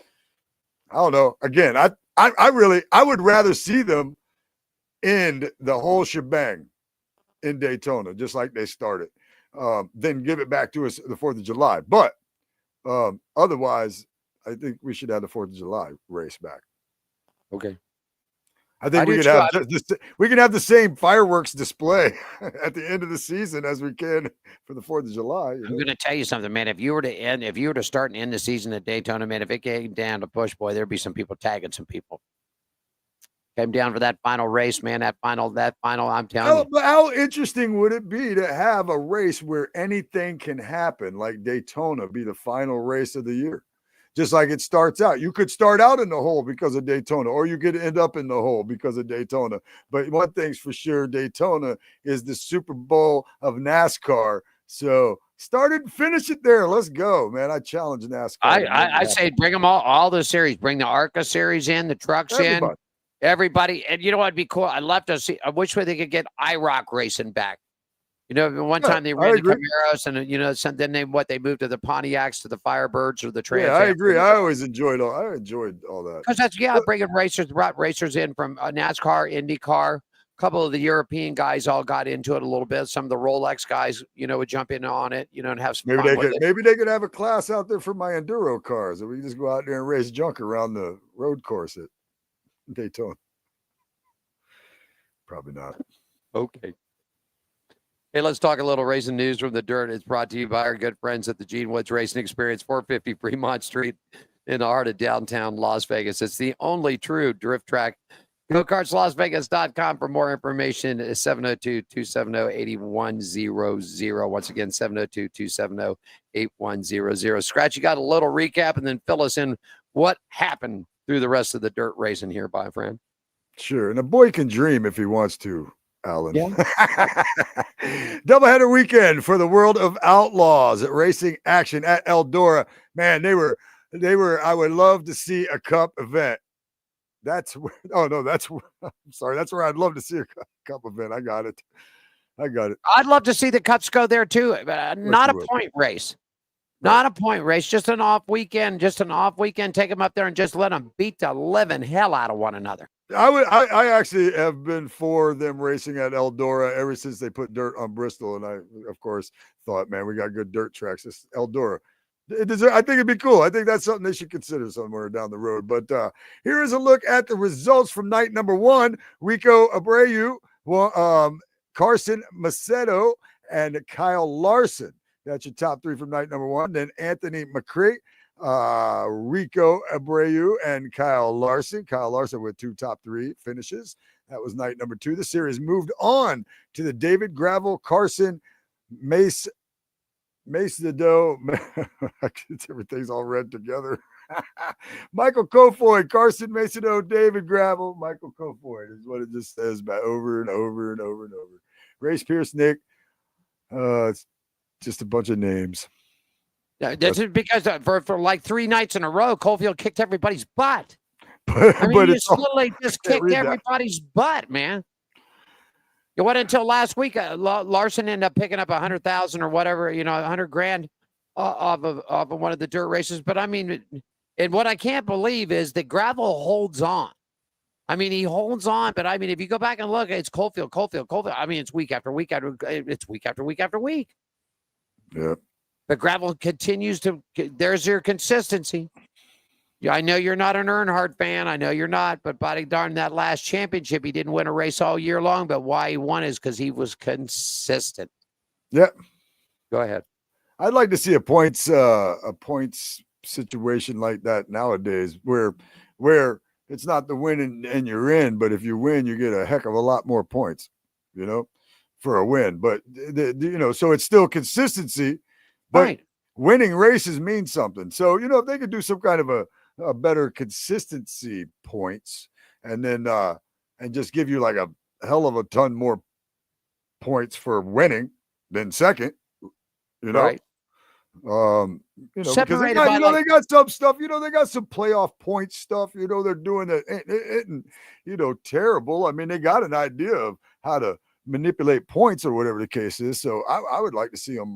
I don't know. Again, I would rather see them end the whole shebang in Daytona, just like they started, than give it back to us the 4th of July. But otherwise, I think we should have the 4th of July race back. Okay. I think we can have the same fireworks display at the end of the season as we can for the 4th of July. I'm going to tell you something, man. If you were to start and end the season at Daytona, man, if it came down to push, boy, there'd be some people tagging some people. Came down for that final race, man. That final, I'm telling you. How interesting would it be to have a race where anything can happen, like Daytona be the final race of the year? Just like it starts out. You could start out in the hole because of Daytona, or you could end up in the hole because of Daytona. But one thing's for sure, Daytona is the Super Bowl of NASCAR. So start it and finish it there. Let's go, man. I challenge NASCAR. I say bring them all the series. Bring the ARCA series in, the trucks in. Everybody. And you know what would be cool? I'd love to see. I wish they could get IROC racing back. One time they ran the Camaros, and then they moved to the Pontiacs, to the Firebirds, or the Trans. Yeah, I agree. I enjoyed all that. Because bringing brought racers in from NASCAR, IndyCar. A couple of the European guys all got into it a little bit. Some of the Rolex guys, would jump in on it, and have some fun with it. Maybe they could have a class out there for my enduro cars, and we just go out there and race junk around the road course at Daytona. Probably not. Okay. Hey, let's talk a little racing news from the dirt. It's brought to you by our good friends at the Gene Woods Racing Experience, 450 Fremont Street in the heart of downtown Las Vegas. It's the only true drift track. GoKartsLasVegas.com for more information. 702-270-8100. Once again, 702-270-8100. Scratch, you got a little recap, and then fill us in what happened through the rest of the dirt racing here, my friend. Sure. And a boy can dream if he wants to. Alan. Yeah. Doubleheader weekend for the World of Outlaws at Racing Action at Eldora. Man, they were. I would love to see a cup event. That's where, oh no, that's I'm sorry. That's where I'd love to see a cup event. I got it. I'd love to see the cups go there too, but not a point race. Not a point race, just an off weekend. Take them up there and just let them beat the living hell out of one another. I actually have been for them racing at Eldora ever since they put dirt on Bristol, and I, of course, thought, man, we got good dirt tracks. This Eldora. I think it'd be cool. I think that's something they should consider somewhere down the road. But here is a look at the results from night number 1. Rico Abreu, Carson Macedo, and Kyle Larson. That's your top 3 from night number 1. Then Anthony McCree, Rico Abreu, and Kyle Larson. Kyle Larson with 2 top 3 finishes. That was night number 2. The series moved on to the David Gravel, Carson, Mace the Doe. Everything's all read together. Michael Kofoid, Carson Macedo, David Gravel, Michael Kofoid is what it just says by over and over and over and over. Race Pierce, Nick. It's just a bunch of names. This is because for like 3 nights in a row, Cofield kicked everybody's butt. But he just literally just kicked everybody's butt, man. It wasn't until last week Larson ended up picking up 100,000 or whatever, 100 grand off of one of the dirt races. But I mean, and what I can't believe is that Gravel holds on. I mean, he holds on, but I mean, if you go back and look, it's Cofield. I mean, it's week after week after week. Yeah. But Gravel continues to. There's your consistency. Yeah, I know you're not an Earnhardt fan. I know you're not, but by darn, that last championship, he didn't win a race all year long. But why he won is because he was consistent. Yeah. Go ahead. I'd like to see a points situation like that nowadays, where it's not the win and you're in, but if you win, you get a heck of a lot more points, for a win. But so it's still consistency, but right. Winning races means something. So if they could do some kind of a better consistency points, and then and just give you like a hell of a ton more points for winning than second, right. Because they got some stuff, they got some playoff point stuff, they're doing it, terrible. I mean, they got an idea of how to manipulate points or whatever the case is. So I would like to see them,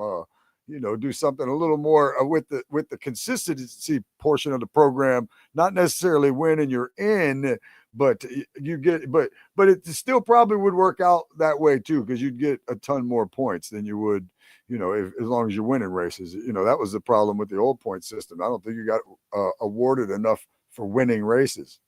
do something a little more with the consistency portion of the program, not necessarily win and you're in, but you get, but it still probably would work out that way too, because you'd get a ton more points than you would, as long as you're winning races. That was the problem with the old point system. I don't think you got awarded enough for winning races.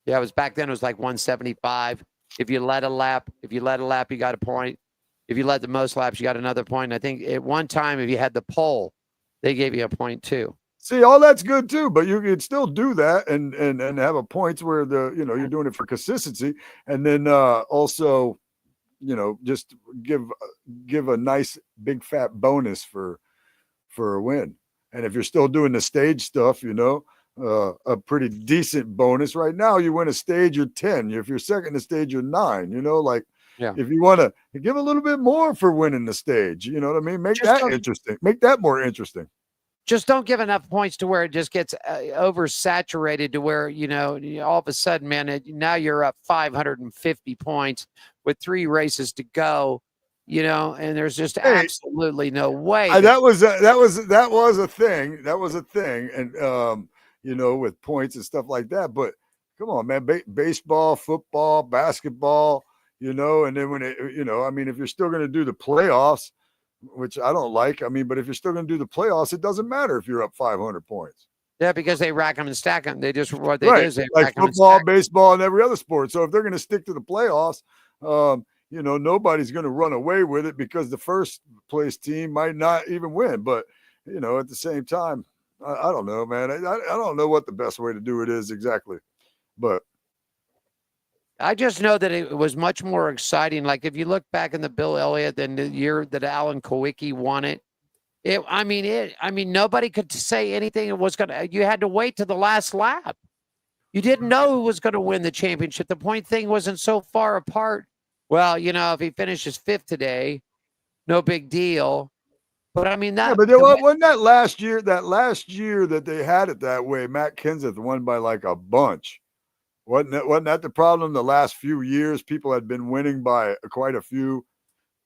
Yeah, it was back then. It was like 175. If you led a lap, you got a point. If you led the most laps, you got another point. I think at one time, if you had the pole, they gave you a point too. See, all that's good too, but you could still do that and have a points where you're doing it for consistency, and then also, just give a nice big fat bonus for a win. And if you're still doing the stage stuff, a pretty decent bonus. Right now, you win a stage, you're 10. If you're second in the stage, you're 9. Yeah. If you want to give a little bit more for winning the stage, you know what I mean? Make that interesting. Make that more interesting. Just don't give enough points to where it just gets oversaturated to where, all of a sudden, man, now you're up 550 points with 3 races to go, and there's just absolutely no way. That was a thing. That was a thing. And, with points and stuff like that. But come on, man, baseball, football, basketball, and then when if you're still going to do the playoffs, which I don't like, but if you're still going to do the playoffs, it doesn't matter if you're up 500 points. Yeah, because they rack them and stack them. They just, what they do is they like rack them football, and stack baseball, and every other sport. So if they're going to stick to the playoffs, nobody's going to run away with it because the first place team might not even win. But, at the same time, I don't know, man. I don't know what the best way to do it is exactly, but I just know that it was much more exciting. Like if you look back in the Bill Elliott, then the year that Alan Kowicki won it, nobody could say anything. It was you had to wait to the last lap. You didn't know who was going to win the championship. The point thing wasn't so far apart. Well, if he finishes fifth today, no big deal. But I mean that. Yeah, but there wasn't that last year. That last year that they had it that way, Matt Kenseth won by like a bunch. Wasn't that the problem? The last few years, people had been winning by quite a few,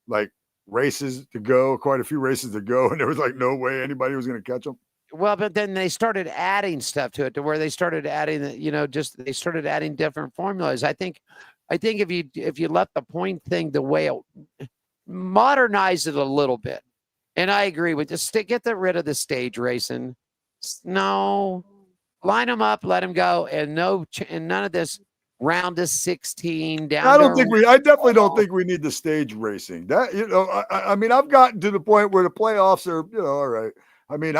like races to go, and there was like no way anybody was going to catch them. Well, but then they started adding stuff to it, to where they started adding, they started adding different formulas. I think if you let the point thing the way it, modernize it a little bit, and I agree with just get rid of the stage racing. No, line them up, let them go, and none of this round of 16 down. I definitely don't think we need the stage racing. That I mean, I've gotten to the point where the playoffs are, all right. I mean,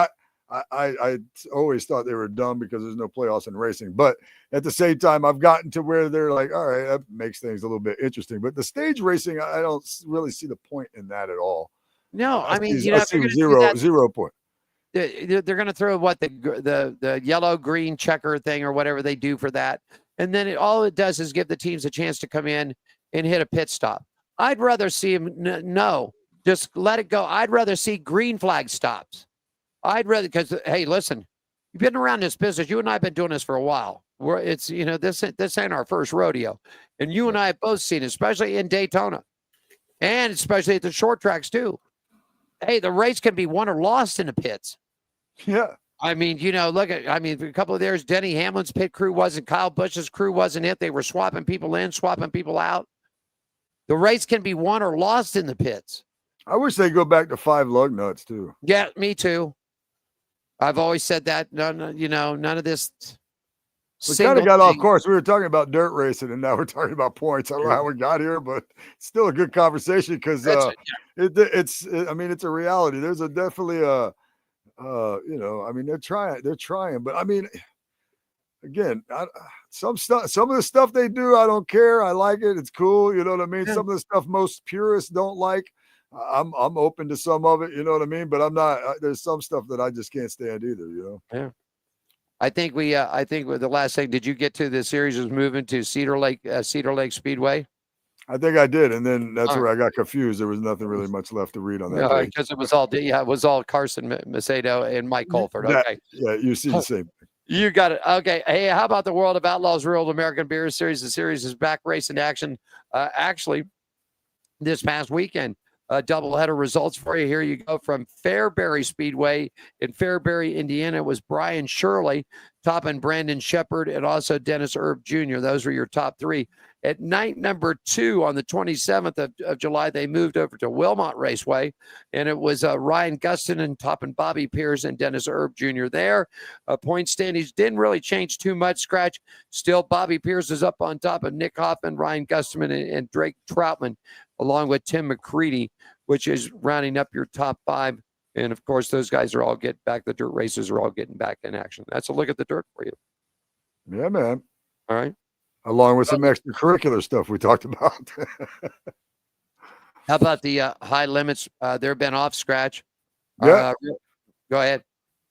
I always thought they were dumb because there's no playoffs in racing, but at the same time, I've gotten to where they're like, all right, that makes things a little bit interesting. But the stage racing, I don't really see the point in that at all. No, I mean, I see zero point. They're going to throw the yellow green checker thing or whatever they do for that, and then all it does is give the teams a chance to come in and hit a pit stop. I'd rather see them just let it go. I'd rather see green flag stops. Because hey, listen, you've been around this business. You and I have been doing this for a while. This ain't our first rodeo, and you and I have both seen it, especially in Daytona, and especially at the short tracks too. Hey, the race can be won or lost in the pits. Yeah. I mean, a couple of years, Denny Hamlin's pit crew wasn't, Kyle Busch's crew wasn't it. They were swapping people in, swapping people out. The race can be won or lost in the pits. I wish they'd go back to 5 lug nuts too. Yeah, me too. I've always said that. None of this. We kind of got off course. We were talking about dirt racing, and now we're talking about points. I don't know how we got here, but it's still a good conversation because it's a reality. There's definitely they're trying, but I mean, again, some of the stuff they do, I don't care. I like it. It's cool. You know what I mean? Yeah. Some of the stuff most purists don't like. I'm open to some of it. You know what I mean? But I'm not. There's some stuff that I just can't stand either. Yeah. I think the last thing, did you get to the series was moving to Cedar Lake Speedway? I think I did, and then that's where I got confused. There was nothing really much left to read on that. No, because it was all Carson Macedo and Mike Colford. Okay, you see the same thing. You got it. Okay, hey, how about the World of Outlaws World American Beer Series? The series is back racing action. Actually, this past weekend. Doubleheader results for you. Here you go from Fairbury Speedway in Fairbury, Indiana. It was Brian Shirley, topping Brandon Shepard, and also Dennis Erb Jr. Those were your top three. At night number 2 on the 27th of July, they moved over to Wilmot Raceway, and it was Ryan Gustin and topping Bobby Pierce and Dennis Erb Jr. there. Point standings didn't really change too much. Scratch. Still, Bobby Pierce is up on top of Nick Hoffman, Ryan Gustman, and Drake Troutman, along with Tim McCready, which is rounding up your top 5. And, of course, those guys are all getting back. The dirt racers are all getting back in action. That's a look at the dirt for you. Yeah, man. All right. Along with some extracurricular stuff we talked about. How about the high limits? They've been off, Scratch. Yeah. Go ahead.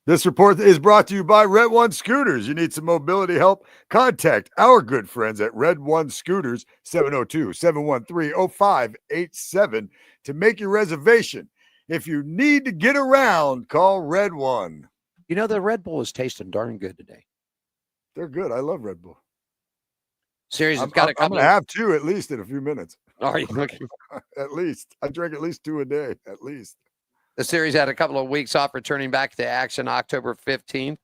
This report is brought to you by Red One Scooters. You need some mobility help? Contact our good friends at Red One Scooters, 702-713-0587 to make your reservation. If you need to get around, call Red One. The Red Bull is tasting darn good today. They're good. I love Red Bull. Series, I'm going to have 2 at least in a few minutes. Are you looking? At least. I drink at least 2 a day, at least. The series had a couple of weeks off, returning back to action October 15th.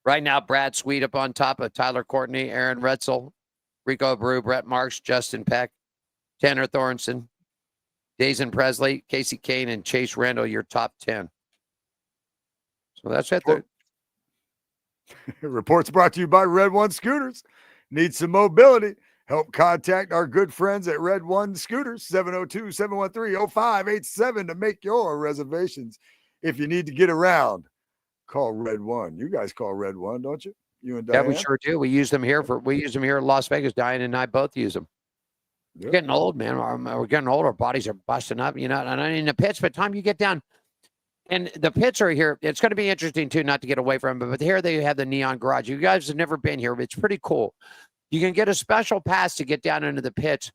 Right now, Brad Sweet up on top of Tyler Courtney, Aaron Retzel, Rico Abreu, Brett Marks, Justin Peck, Tanner Thornton, Dazen Presley, Casey Kane, and Chase Randall, your top 10. So that's it. Reports brought to you by Red One Scooters. Need some mobility? Help contact our good friends at Red One Scooters, 702-713-0587 to make your reservations. If you need to get around, call Red One. You guys call Red One, don't you? You and Diane? Yeah, we sure do. We use them here in Las Vegas. Diane and I both use them. Yep. We're getting old, man. We're getting old. Our bodies are busting up, and in the pits, by the time you get down, and the pits are here. It's going to be interesting, too, not to get away from it, but here they have the Neon Garage. You guys have never been here. It's pretty cool. You can get a special pass to get down into the pits,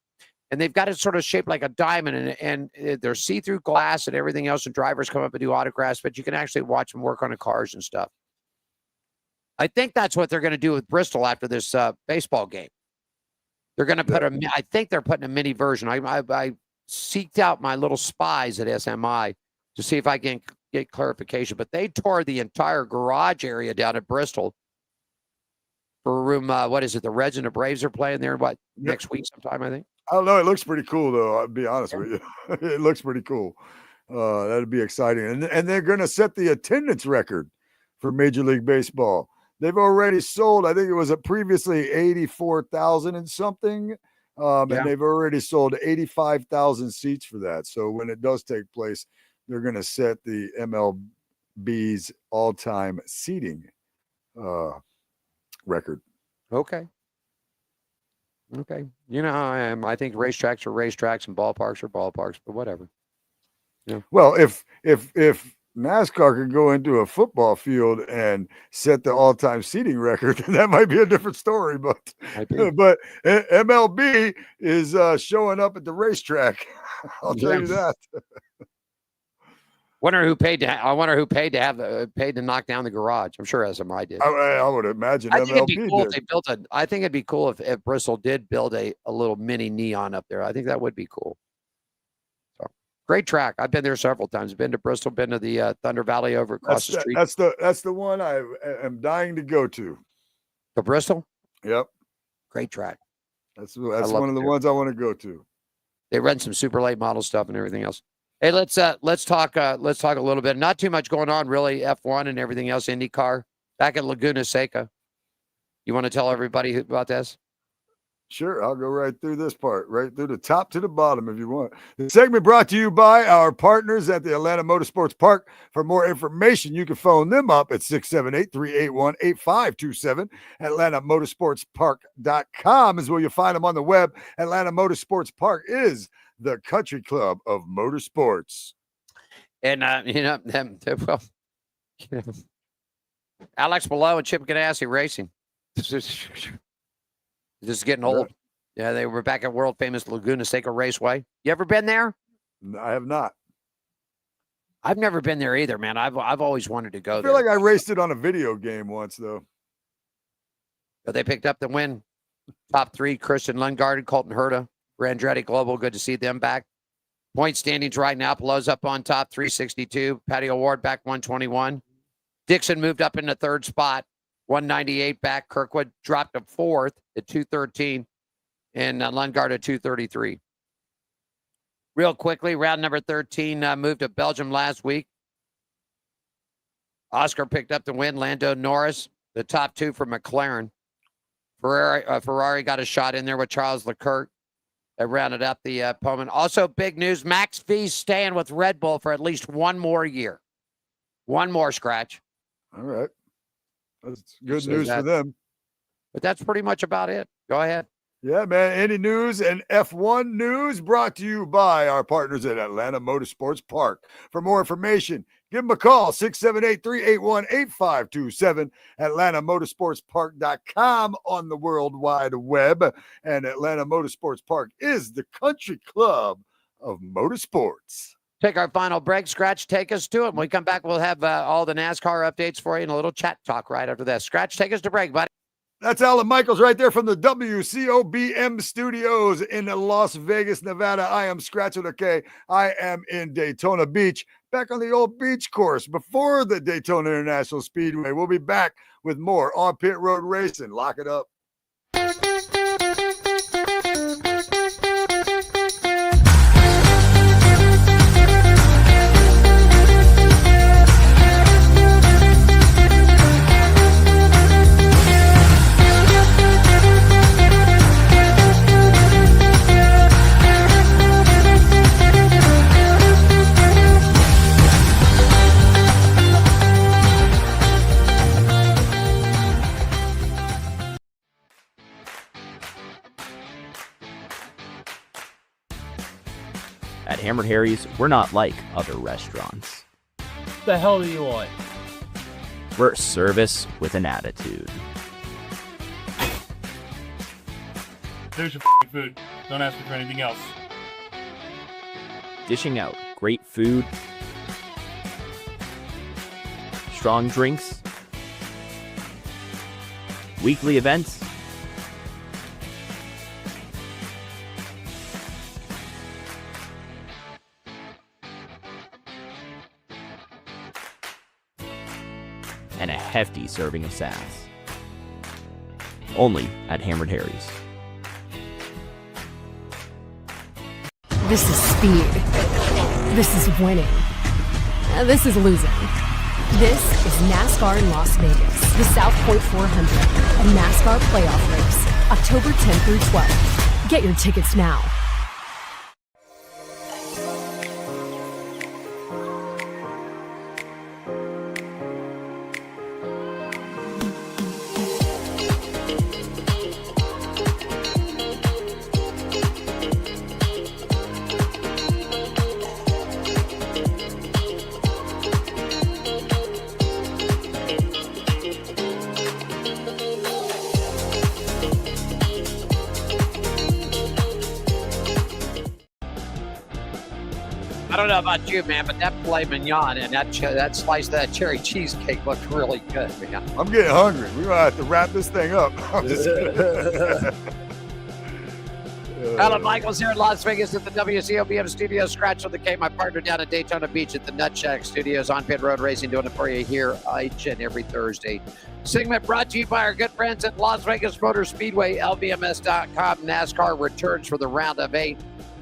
And they've got it sort of shaped like a diamond, and they're see-through glass and everything else, and drivers come up and do autographs, but you can actually watch them work on the cars and stuff. I think that's what they're going to do with Bristol after this baseball game. They're going to put I think they're putting a mini version. I seeked out my little spies at SMI to see if I can get clarification, but they tore the entire garage area down at Bristol for a room. What is it? The Reds and the Braves are playing there, next week sometime, I think. I don't know. It looks pretty cool, though. I'll be honest with you. It looks pretty cool. That'd be exciting. And they're going to set the attendance record for Major League Baseball. They've already sold, I think it was previously 84,000 and something. And they've already sold 85,000 seats for that. So when it does take place, they're going to set the MLB's all-time seating record. Okay. You know how I am. I think racetracks are racetracks and ballparks are ballparks, but whatever. Yeah. Well, if NASCAR could go into a football field and set the all-time seating record, that might be a different story. But MLB is showing up at the racetrack. I'll tell you that. I wonder who paid to knock down the garage. I'm sure SMI did. I would imagine. I think it'd be cool if they built I think it'd be cool if Bristol did build a little mini neon up there. I think that would be cool. So great track. I've been there several times. Been to Bristol. Been to the Thunder Valley over across the street. That's the one I am dying to go to. To Bristol. Yep. Great track. That's one of the ones I want to go to. They run some super late model stuff and everything else. Hey, let's talk a little bit. Not too much going on, really. F1 and everything else. IndyCar back at Laguna Seca. You want to tell everybody about this? Sure, I'll go right through this part, right through the top to the bottom if you want. The segment brought to you by our partners at the Atlanta Motorsports Park. For more information, you can phone them up at 678-381-8527. AtlantaMotorsportsPark.com is where you'll find them on the web. Atlanta Motorsports Park is the country club of motorsports. And, Alex Below and Chip Ganassi Racing. This is getting old. Yeah, they were back at world famous Laguna Seca Raceway. You ever been there? I have not. I've never been there either, man. I've always wanted to go there. I feel like I raced it on a video game once, though. But they picked up the win. Top 3, Christian Lundgaard, Colton Herta, Andretti Global. Good to see them back. Point standings right now. Pelot's up on top, 362. Patty O'Ward back 121. Dixon moved up in the 3rd spot, 198 back. Kirkwood dropped to 4th at 213. And Lundgaard at 233. Real quickly, round number 13 moved to Belgium last week. Oscar picked up the win. Lando Norris, the top 2 for McLaren. Ferrari got a shot in there with Charles Leclerc. That rounded up the opponent. Also, big news, Max V's staying with Red Bull for at least one more year. One more, Scratch. All right. That's good news for them. But that's pretty much about it. Go ahead. Yeah, man. Any news and F1 news brought to you by our partners at Atlanta Motorsports Park. For more information, give them a call, 678-381-8527, AtlantaMotorsportsPark.com on the World Wide Web. And Atlanta Motorsports Park is the country club of motorsports. Take our final break. Scratch, take us to it. When we come back, we'll have all the NASCAR updates for you and a little chat talk right after that. Scratch, take us to break, buddy. That's Alan Michaels right there from the WCOBM studios in Las Vegas, Nevada. I am Scratch with a K. I am in Daytona Beach, back on the old beach course before the Daytona International Speedway. We'll be back with more on Pit Road Racing. Lock it up. At Hammered Harry's, we're not like other restaurants. The hell do you want? We're service with an attitude. There's your food. Don't ask me for anything else. Dishing out great food, strong drinks, weekly events, and a hefty serving of sass. Only at Hammered Harry's. This is speed. This is winning. This is losing. This is NASCAR in Las Vegas, the South Point 400, a NASCAR playoff race, October 10th through 12th. Get your tickets now. I don't know about you, man, but that filet mignon and that slice of that cherry cheesecake looked really good, man. I'm getting hungry. We're gonna have to wrap this thing up. I'm just Alan Michaels here in Las Vegas at the WCOBM Studios. Scratch with the K, my partner down at Daytona Beach at the Nut Shack Studios on Pit Road Racing, doing it for you here each and every Thursday. Segment brought to you by our good friends at Las Vegas Motor Speedway, LVMS.com. NASCAR returns for the round of 8.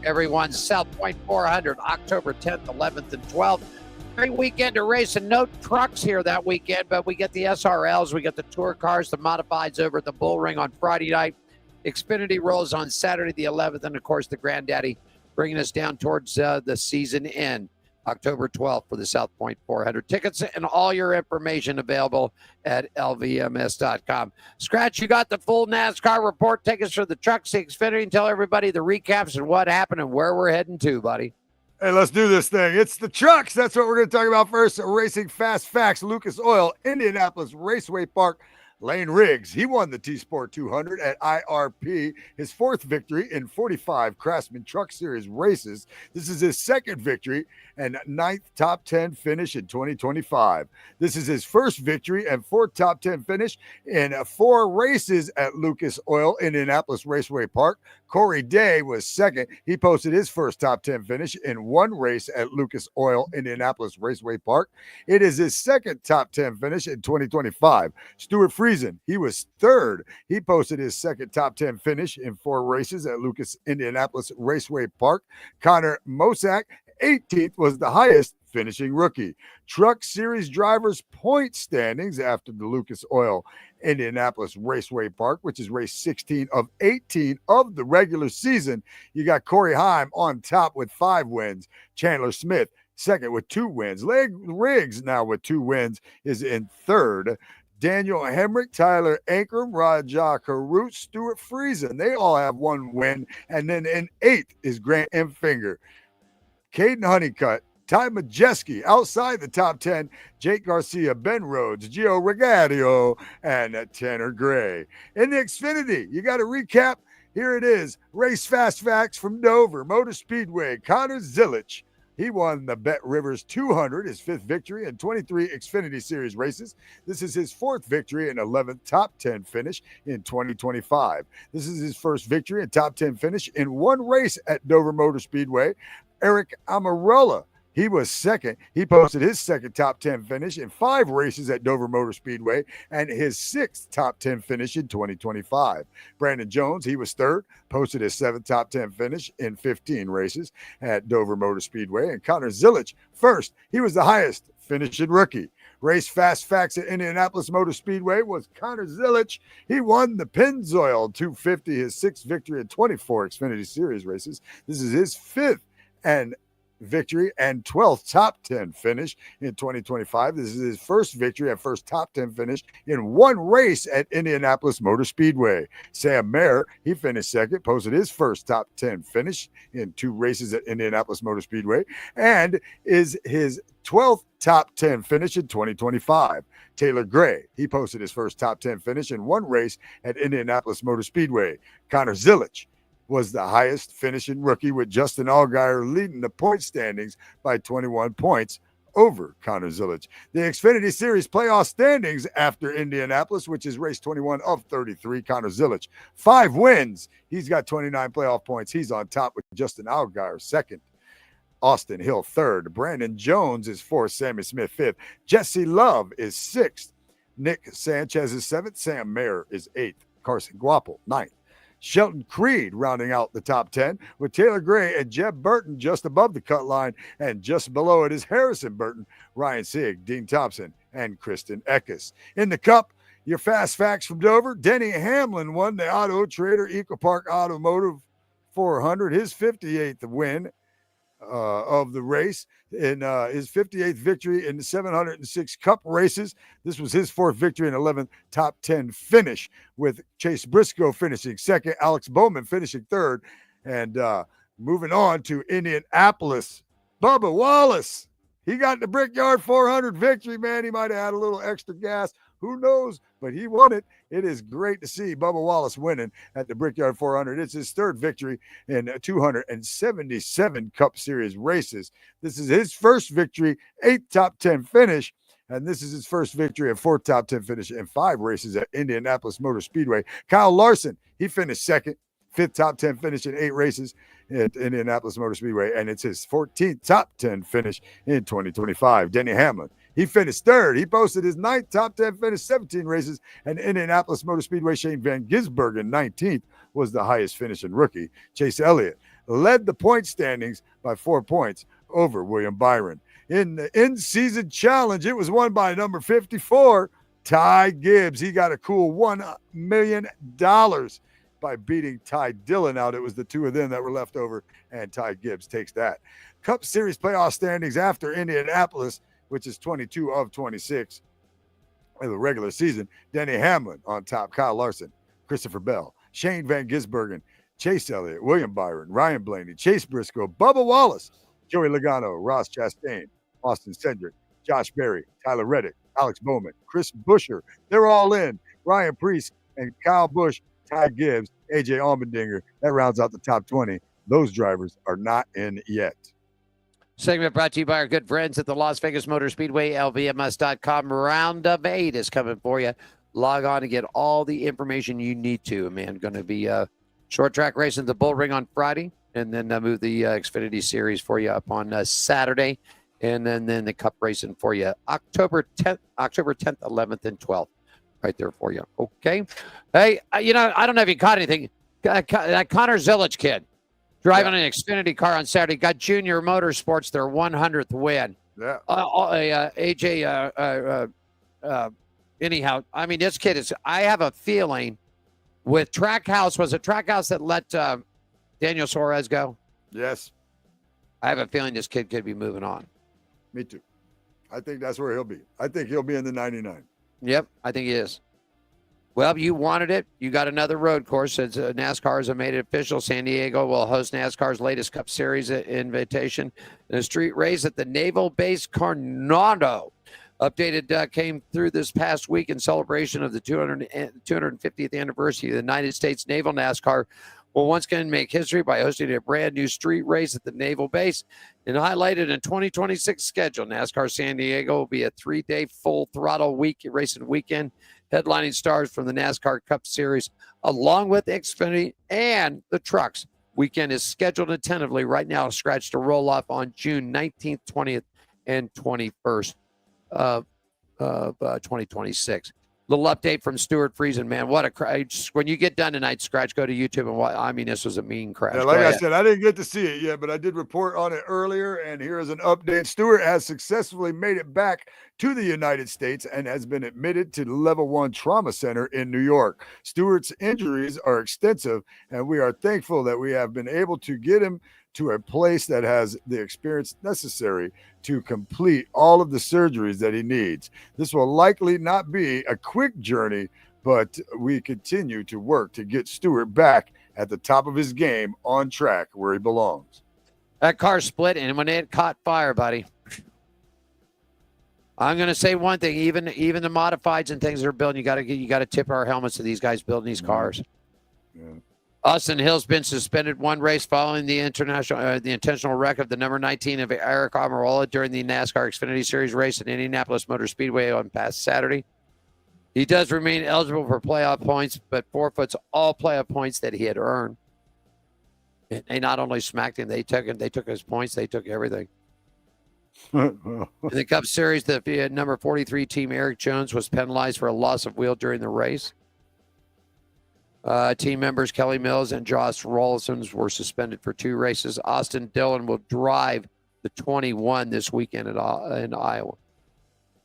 Everyone's South Point 400, October 10th, 11th, and 12th. Great weekend to race, and no trucks here that weekend, but we get the SRLs, we get the tour cars, the modifieds over at the Bull Ring on Friday night. Xfinity rolls on Saturday the 11th, and of course the Granddaddy bringing us down towards the season end, October 12th for the South Point 400. Tickets and all your information available at lvms.com. Scratch, you got the full NASCAR report. Take us through the trucks, the Xfinity, and tell everybody the recaps and what happened and where we're heading to, buddy. Hey, let's do this thing. It's the trucks. That's what we're going to talk about first. Racing Fast Facts, Lucas Oil, Indianapolis Raceway Park. Lane Riggs, he won the T-Sport 200 at IRP, his fourth victory in 45 Craftsman Truck Series races. This is his second victory and ninth top 10 finish in 2025. This is his first victory and fourth top 10 finish in 4 races at Lucas Oil, Indianapolis Raceway Park. Corey Day was second. He posted his first top 10 finish in 1 race at Lucas Oil, Indianapolis Raceway Park. It is his second top 10 finish in 2025. Stuart Friesen, he was third. He posted his second top 10 finish in 4 races at Lucas, Indianapolis Raceway Park. Connor Mosak, 18th, was the highest finishing rookie. Truck Series drivers point standings after the Lucas Oil Indianapolis Raceway Park, which is race 16 of 18 of the regular season. You got Corey Heim on top with 5 wins. Chandler Smith second with 2 wins. Riggs now with 2 wins is in third. Daniel Hemrick, Tyler Ankrum, Raja Karut, Stuart Friesen, they all have 1 win. And then in 8th is Grant M. Finger. Caden Honeycutt, Ty Majeski outside the top 10, Jake Garcia, Ben Rhodes, Gio Regadio, and Tanner Gray. In the Xfinity, you got a recap. Here it is. Race Fast Facts from Dover, Motor Speedway, Connor Zilich. He won the Bet Rivers 200, his 5th victory in 23 Xfinity Series races. This is his 4th victory and 11th top 10 finish in 2025. This is his first victory and top 10 finish in 1 race at Dover Motor Speedway. Eric Amarola, he was second. He posted his second top 10 finish in 5 races at Dover Motor Speedway and his 6th top 10 finish in 2025. Brandon Jones, he was third, posted his 7th top 10 finish in 15 races at Dover Motor Speedway. And Connor Zilich, first, he was the highest finishing rookie. Race Fast Facts at Indianapolis Motor Speedway was Connor Zilich. He won the Pennzoil 250, his 6th victory in 24 Xfinity Series races. This is his 5th and victory and 12th top 10 finish in 2025. This is his first victory and first top 10 finish in 1 race at Indianapolis Motor Speedway. Sam Mayer, he finished second, posted his first top 10 finish in 2 races at Indianapolis Motor Speedway, and is his 12th top 10 finish in 2025. Taylor Gray, he posted his first top 10 finish in 1 race at Indianapolis Motor Speedway. Connor Zilich, was the highest finishing rookie, with Justin Allgaier leading the point standings by 21 points over Connor Zilic. The Xfinity Series playoff standings after Indianapolis, which is race 21 of 33, Connor Zilic, 5 wins. He's got 29 playoff points. He's on top with Justin Allgaier second. Austin Hill third. Brandon Jones is fourth. Sammy Smith fifth. Jesse Love is sixth. Nick Sanchez is seventh. Sam Mayer is eighth. Carson Guapo ninth. Shelton Creed rounding out the top 10, with Taylor Gray and Jeb Burton just above the cut line, and just below it is Harrison Burton, Ryan Sieg, Dean Thompson, and Kristen Eckes. In the Cup, your fast facts from Dover: Denny Hamlin won the Auto Trader EcoPark Automotive 400, his 58th win of the race, in his 58th victory in the 706 Cup races. This was his 4th victory and 11th top 10 finish, with Chase Briscoe finishing second, Alex Bowman finishing third. And moving on to Indianapolis, Bubba Wallace, he got the Brickyard 400 victory, man. He might have had a little extra gas, who knows, but he won it. It is great to see Bubba Wallace winning at the Brickyard 400. It's his 3rd victory in 277 Cup Series races. This is his first victory, 8th top 10 finish, and this is his first victory and 4th top 10 finish in 5 races at Indianapolis Motor Speedway. Kyle Larson, he finished second, 5th top 10 finish in 8 races at Indianapolis Motor Speedway, and it's his 14th top 10 finish in 2025. Denny Hamlin, he finished 3rd. He posted his 9th top 10 finish, 17 races, and Indianapolis Motor Speedway. Shane Van Gisbergen, 19th, was the highest finishing rookie. Chase Elliott led the point standings by 4 points over William Byron. In the in-season challenge, it was won by number 54, Ty Gibbs. He got a cool $1 million by beating Ty Dillon out. It was the two of them that were left over, and Ty Gibbs takes that. Cup Series playoff standings after Indianapolis, which is 22 of 26 in the regular season. Denny Hamlin on top, Kyle Larson, Christopher Bell, Shane Van Gisbergen, Chase Elliott, William Byron, Ryan Blaney, Chase Briscoe, Bubba Wallace, Joey Logano, Ross Chastain, Austin Cindric, Josh Berry, Tyler Reddick, Alex Bowman, Chris Buescher. They're all in. Ryan Preece and Kyle Busch, Ty Gibbs, AJ Allmendinger. That rounds out the top 20. Those drivers are not in yet. Segment brought to you by our good friends at the Las Vegas Motor Speedway, LVMS.com. Round of 8 is coming for you. Log on to get all the information you need to. Man, going to be short track racing at the Bull Ring on Friday, and then move the Xfinity Series for you up on Saturday, and then the Cup racing for you October 10th, 11th, and 12th. Right there for you. Okay. Hey, I don't know if you caught anything. That Connor Zilic kid driving an Xfinity car on Saturday got Junior Motorsports their 100th win. Yeah. AJ, anyhow, I mean, this kid is, I have a feeling with Trackhouse, was it Trackhouse that let Daniel Suarez go? Yes. I have a feeling this kid could be moving on. Me too. I think that's where he'll be. I think he'll be in the 99. Yep, I think he is. Well, you wanted it. You got another road course. It's, NASCAR has made it official. San Diego will host NASCAR's latest Cup Series invitation in a street race at the Naval Base Coronado. Updated came through this past week in celebration of the 250th anniversary of the United States Naval. NASCAR will once again make history by hosting a brand new street race at the Naval Base. And highlighted in 2026 schedule, NASCAR San Diego will be a 3-day full throttle racing weekend, headlining stars from the NASCAR Cup Series, along with Xfinity and the trucks. Weekend is scheduled attentively right now, Scratch, to roll off on June 19th, 20th, and 21st of 2026. Little update from Stuart Friesen, man. What a crash. When you get done tonight, Scratch, go to YouTube and watch. I mean, this was a mean crash. Yeah, like I said, I didn't get to see it yet, but I did report on it earlier, and here is an update. Stuart has successfully made it back to the United States and has been admitted to the Level 1 Trauma Center in New York. Stuart's injuries are extensive, and we are thankful that we have been able to get him to a place that has the experience necessary to complete all of the surgeries that he needs. This will likely not be a quick journey, but we continue to work to get Stuart back at the top of his game on track where he belongs. That car split, and when it caught fire, buddy, I'm going to say one thing: even the modifieds and things they're building, you got to tip our helmets to these guys building these cars. Yeah. Austin Hill's been suspended one race following the intentional wreck of the number 19 of Eric Almirola during the NASCAR Xfinity Series race at Indianapolis Motor Speedway on past Saturday. He does remain eligible for playoff points, but forfeits all playoff points that he had earned. And they not only smacked him, they took his points, they took everything. In the Cup Series, the number 43 team Eric Jones was penalized for a loss of wheel during the race. Team members Kelly Mills and Josh Rawlinson were suspended for 2 races. Austin Dillon will drive the 21 this weekend in Iowa.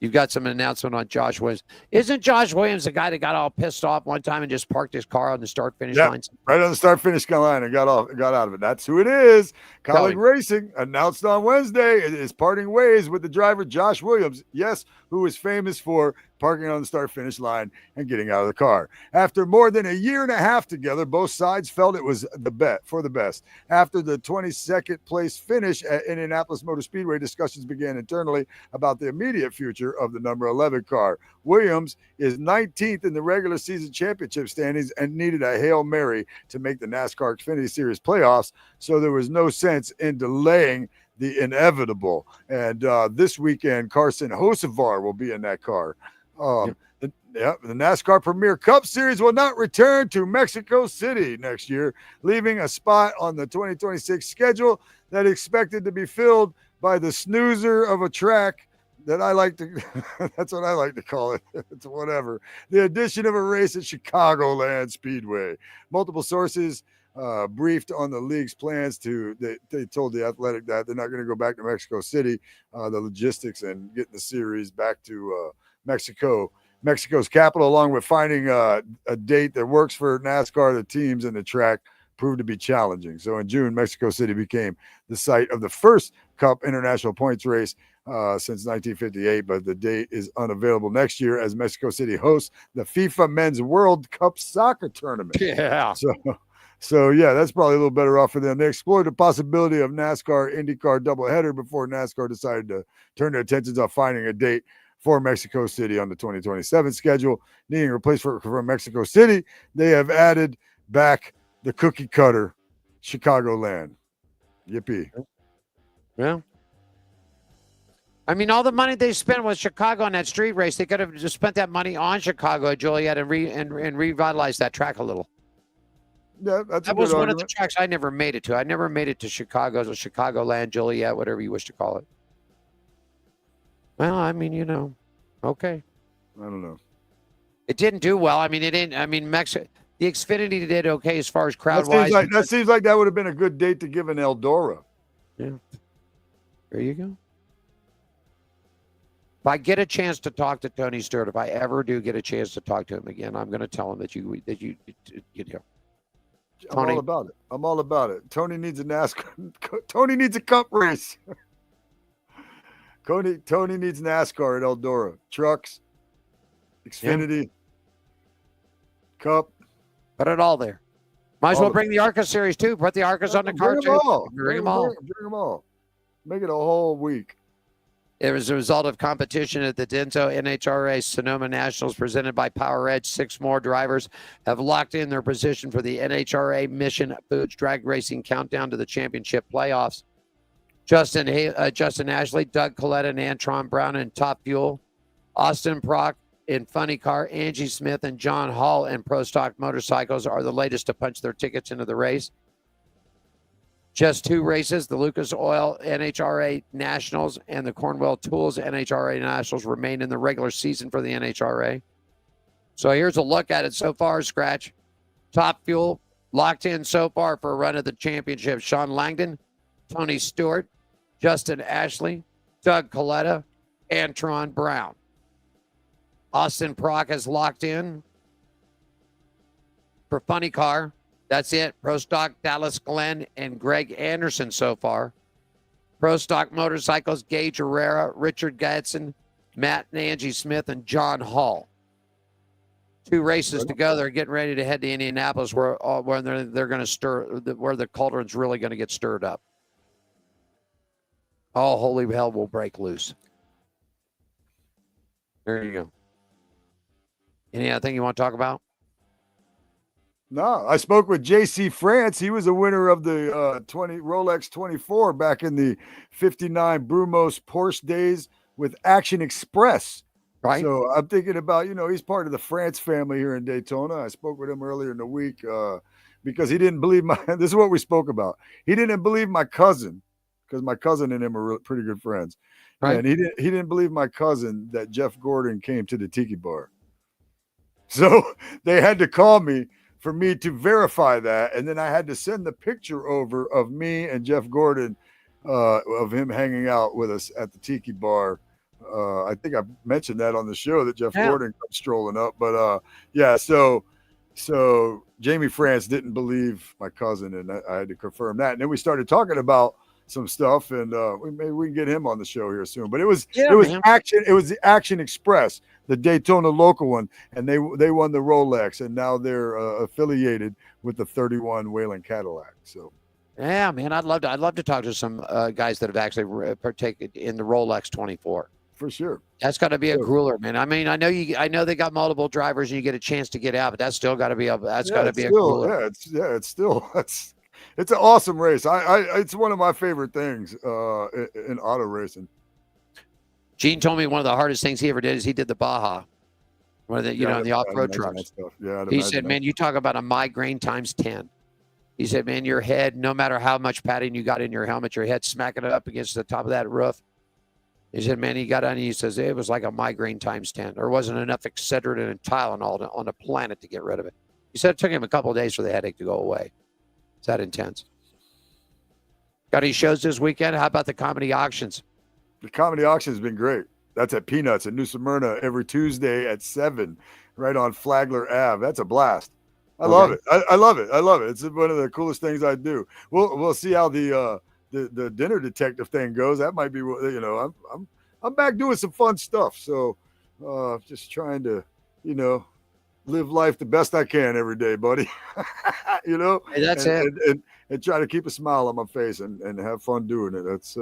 You've got some announcement on Josh Williams. Isn't Josh Williams the guy that got all pissed off one time and just parked his car on the start-finish line? Right on the start-finish line and got out of it. That's who it is. Colleague Racing announced on Wednesday it is parting ways with the driver Josh Williams. Yes, who is famous for parking on the start-finish line and getting out of the car. After more than a year and a half together, both sides felt it was the bet for the best. After the 22nd place finish at Indianapolis Motor Speedway, discussions began internally about the immediate future of the number 11 car. Williams is 19th in the regular season championship standings and needed a Hail Mary to make the NASCAR Xfinity Series playoffs, so there was no sense in delaying the inevitable. And this weekend, Carson Hocevar will be in that car. The NASCAR Premier Cup Series will not return to Mexico City next year, leaving a spot on the 2026 schedule that is expected to be filled by the snoozer of a track that I like to, that's what I like to call it. It's whatever. The addition of a race at Chicagoland Speedway. Multiple sources briefed on the league's plans they told The Athletic that they're not going to go back to Mexico City, the logistics and getting the series back to Mexico's capital, along with finding a date that works for NASCAR, the teams, and the track proved to be challenging. So in June, Mexico City became the site of the first Cup International Points race since 1958, but the date is unavailable next year as Mexico City hosts the FIFA Men's World Cup Soccer Tournament. Yeah. So yeah, that's probably a little better off for them. They explored the possibility of NASCAR IndyCar doubleheader before NASCAR decided to turn their attentions on finding a date for Mexico City on the 2027 schedule. Needing a replacement for Mexico City, they have added back the cookie cutter Chicagoland. Yippee. Yeah. I mean, all the money they spent with Chicago on that street race, they could have just spent that money on Chicago at Joliet and revitalized that track a little. Yeah, that was one of the tracks I never made it to. I never made it to Chicago, so Chicagoland, Joliet, whatever you wish to call it. Well, I mean, okay. I don't know. It didn't do well. I mean, it didn't. I mean, the Xfinity did okay as far as crowd-wise. That seems like that would have been a good date to give an Eldora. Yeah. There you go. If I get a chance to talk to Tony Stewart, if I ever do get a chance to talk to him again, I'm going to tell him that you Tony, I'm all about it. Tony needs a NASCAR. Tony needs a cup race. Tony needs NASCAR at Eldora. Trucks, Xfinity, Cup. Put it all there. Might as well bring the ARCA series too. Put the ARCAs on the car too. Bring them all. Bring them all. Make it a whole week. It was a result of competition at the Denso NHRA Sonoma Nationals presented by Power Edge. 6 more drivers have locked in their position for the NHRA Mission Foods Drag Racing Countdown to the Championship Playoffs. Justin Ashley, Doug Collette, and Antron Brown in Top Fuel. Austin Prock in Funny Car, Angie Smith, and John Hall in Pro Stock Motorcycles are the latest to punch their tickets into the race. Just 2 races, the Lucas Oil NHRA Nationals and the Cornwell Tools NHRA Nationals remain in the regular season for the NHRA. So here's a look at it so far, Scratch. Top Fuel locked in so far for a run at the championship. Sean Langdon, Tony Stewart, Justin Ashley, Doug Coletta, Antron Brown. Austin Prock is locked in for Funny Car. That's it. Pro Stock, Dallas Glenn, and Greg Anderson so far. Pro Stock Motorcycles, Gage Herrera, Richard Gadsden, Matt and Angie Smith, and John Hall. 2 races to go. They're getting ready to head to Indianapolis where they're going to stir, where the cauldron's really going to get stirred up. All holy hell will break loose. There you go. Any other thing you want to talk about? No, I spoke with JC France. He was a winner of the 20 Rolex 24 back in the 59 Brumos Porsche days with Action Express. Right. So I'm thinking about, he's part of the France family here in Daytona. I spoke with him earlier in the week because he didn't believe this is what we spoke about. He didn't believe my cousin, because my cousin and him are pretty good friends. Right. And he didn't believe my cousin that Jeff Gordon came to the Tiki Bar. So they had to call me for me to verify that. And then I had to send the picture over of me and Jeff Gordon, of him hanging out with us at the Tiki Bar. I think I mentioned that on the show that Jeff Gordon comes strolling up. But so Jamie France didn't believe my cousin, and I had to confirm that. And then we started talking about some stuff, and maybe we can get him on the show here soon. But it was Action. It was the Action Express, the Daytona local one, and they won the Rolex, and now they're affiliated with the 31 Whelen Cadillac. So, yeah, man, I'd love to talk to some guys that have actually partaken in the Rolex 24. For sure, that's got to be a grueler, man. I mean, I know they got multiple drivers, and you get a chance to get out, but that's still got to be a grueler. It's an awesome race. It's one of my favorite things in auto racing. Gene told me one of the hardest things he ever did is he did the Baja, one of the in the off-road trucks. He said, "Man, you talk about a migraine times 10." He said, "Man, your head, no matter how much padding you got in your helmet, your head smacking it up against the top of that roof." He said, "Man, he got on. He says it was like a migraine times 10. There wasn't enough Excedrin and Tylenol on the planet to get rid of it." He said it took him a couple of days for the headache to go away. It's that intense. Got any shows this weekend? How about the comedy auctions? The comedy auction has been great. That's at Peanuts in New Smyrna every Tuesday at 7, right on Flagler Ave. That's a blast. I love it. I love it. I love it. It's one of the coolest things I do. We'll see how the dinner detective thing goes. That might be, I'm back doing some fun stuff. So just trying to, live life the best I can every day, buddy. Hey, that's it. And try to keep a smile on my face and have fun doing it. That's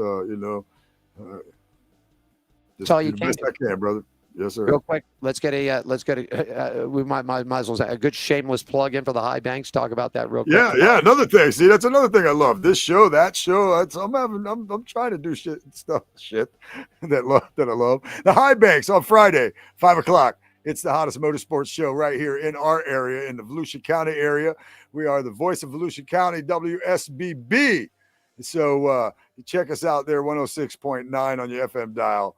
that's all you do the can best do. I can, brother. Yes, sir. Real quick, let's get we might as well say a good shameless plug in for the high banks. Talk about that real quick. Yeah. Another thing. See, that's another thing I love. This show, that show. I'm trying to do shit that I love. The high banks on Friday, 5:00. It's the hottest motorsports show right here in our area, in the Volusia County area. We are the voice of Volusia County, WSBB. So check us out there, 106.9 on your FM dial,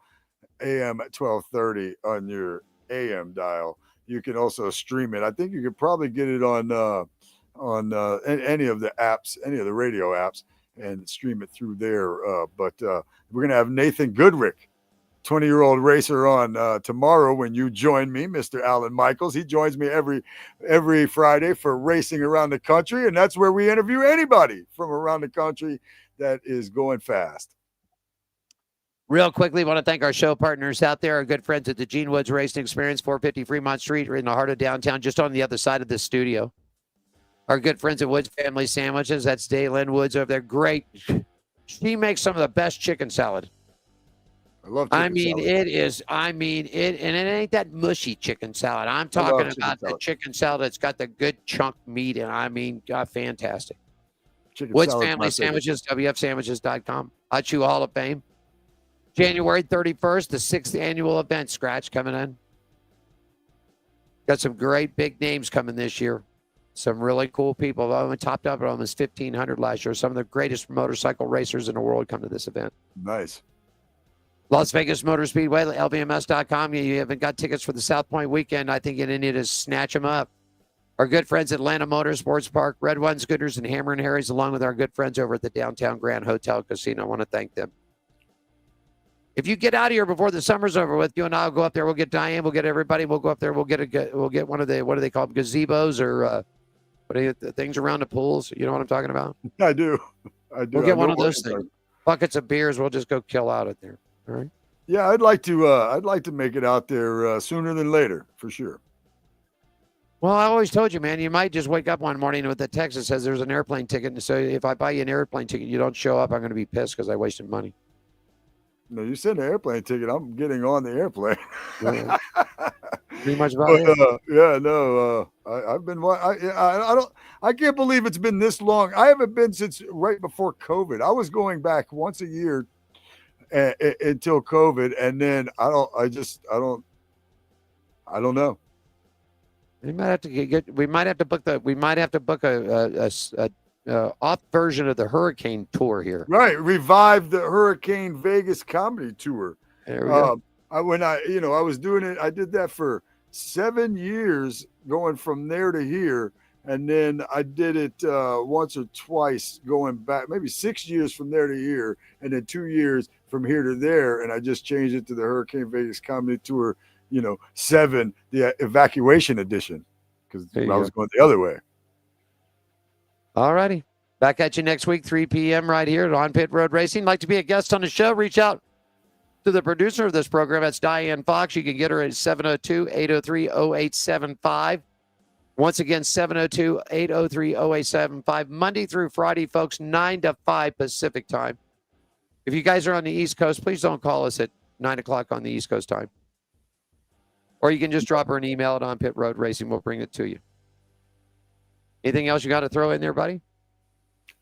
AM 1230 on your AM dial. You can also stream it. I think you could probably get it on any of the apps, any of the radio apps, and stream it through there. But we're going to have Nathan Goodrick, 20-year-old racer, on tomorrow when you join me, Mr. Alan Michaels. He joins me every Friday for Racing Around the Country, and that's where we interview anybody from around the country that is going fast. Real quickly, want to thank our show partners out there, our good friends at the Gene Woods Racing Experience, 450 Fremont Street, in the heart of downtown, just on the other side of the studio. Our good friends at Woods Family Sandwiches, that's Daylin Woods over there. Great. She makes some of the best chicken salad. I love chicken salad. And it ain't that mushy chicken salad. I'm talking about the chicken salad that's got the good chunk meat, and fantastic. Woods Family Sandwiches, WFSandwiches.com. Hot Shoe Hall of Fame. January 31st, the 6th annual event, Scratch, coming in. Got some great big names coming this year. Some really cool people. We topped up at almost 1,500 last year. Some of the greatest motorcycle racers in the world come to this event. Nice. Las Vegas Motor Speedway, LVMS.com. You haven't got tickets for the South Point weekend. I think you need to snatch them up. Our good friends at Atlanta Motorsports Park, Red Ones, Gooders, and Hammer and Harry's, along with our good friends over at the Downtown Grand Hotel Casino. I want to thank them. If you get out of here before the summer's over with, you and I'll go up there. We'll get Diane. We'll get everybody. We'll go up there. We'll get one of the, what do they call them, gazebos or the things around the pools. You know what I'm talking about? I do. We'll get one of those things. Buckets of beers. We'll just go kill out at there. All right. Yeah, I'd like to make it out there sooner than later, for sure. Well, I always told you, man, you might just wake up one morning with a text that says there's an airplane ticket. And so if I buy you an airplane ticket, you don't show up, I'm going to be pissed because I wasted money. No, you send an airplane ticket, I'm getting on the airplane. You're Pretty much about it. Yeah, no. I've been. I don't. I can't believe it's been this long. I haven't been since right before COVID. I was going back once a year until COVID, and then I don't know. We might have to we might have to book a off version of the hurricane tour here. Right, revive the Hurricane Vegas comedy tour. There we go. I was doing it. I did that for 7 years, going from there to here, and then I did it once or twice, going back maybe 6 years from there to here, and then 2 years from here to there, and I just changed it to the Hurricane Vegas comedy tour. 7, the evacuation edition, because I was going the other way. All righty. Back at you next week, 3 p.m. right here on Pit Road Racing. Like to be a guest on the show, reach out to the producer of this program. That's Diane Fox. You can get her at 702-803-0875. Once again, 702-803-0875. Monday through Friday, folks, 9 to 5 Pacific time. If you guys are on the East Coast, please don't call us at 9 o'clock on the East Coast time. Or you can just drop her an email at On Pit Road Racing. We'll bring it to you. Anything else you got to throw in there, buddy?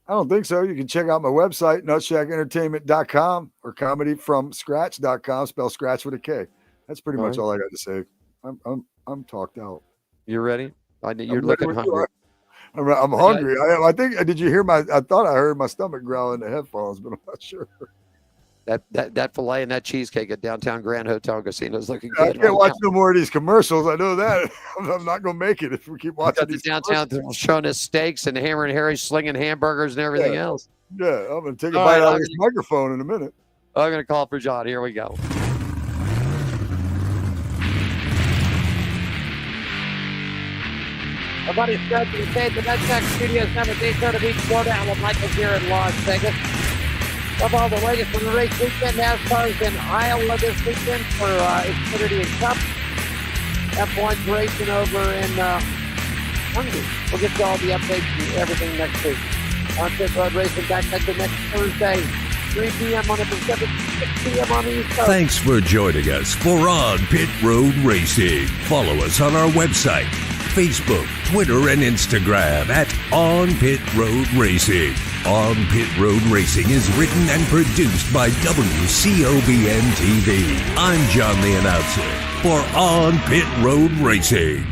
I don't think so. You can check out my website, nutshackentertainment.com, or comedyfromscratch.com, spell scratch with a K. That's pretty much all I got to say. I'm talked out. You ready? You're looking hungry. I'm hungry. I think. Did you hear I thought I heard my stomach growl in the headphones, but I'm not sure. That filet and that cheesecake at Downtown Grand Hotel Casino is looking I good. can't watch no more of these commercials. I know that. I'm not going to make it if we keep watching these Downtown showing us steaks and Hammer and Harry slinging hamburgers and everything else. Yeah, I'm going to take a bite out of this microphone in a minute. I'm going to call for John. Here we go. Everybody's stretching the stage. The Nutsack Studios, number Daytona Beach, Florida. Alan Michaels here in Las Vegas. Of all the latest from the race weekend, NASCAR's in Iowa this weekend for Xfinity and Cup. F1's racing over in Hungary. We'll get you all the updates and everything next week. On Pit Road Racing, back at you next Thursday, 3 p.m. on the Pacific, 6 p.m. on the East Coast. Thanks for joining us for On Pit Road Racing. Follow us on our website, Facebook, Twitter, and Instagram at On Pit Road Racing. On Pit Road Racing is written and produced by WCOBN TV. I'm John the Announcer for On Pit Road Racing.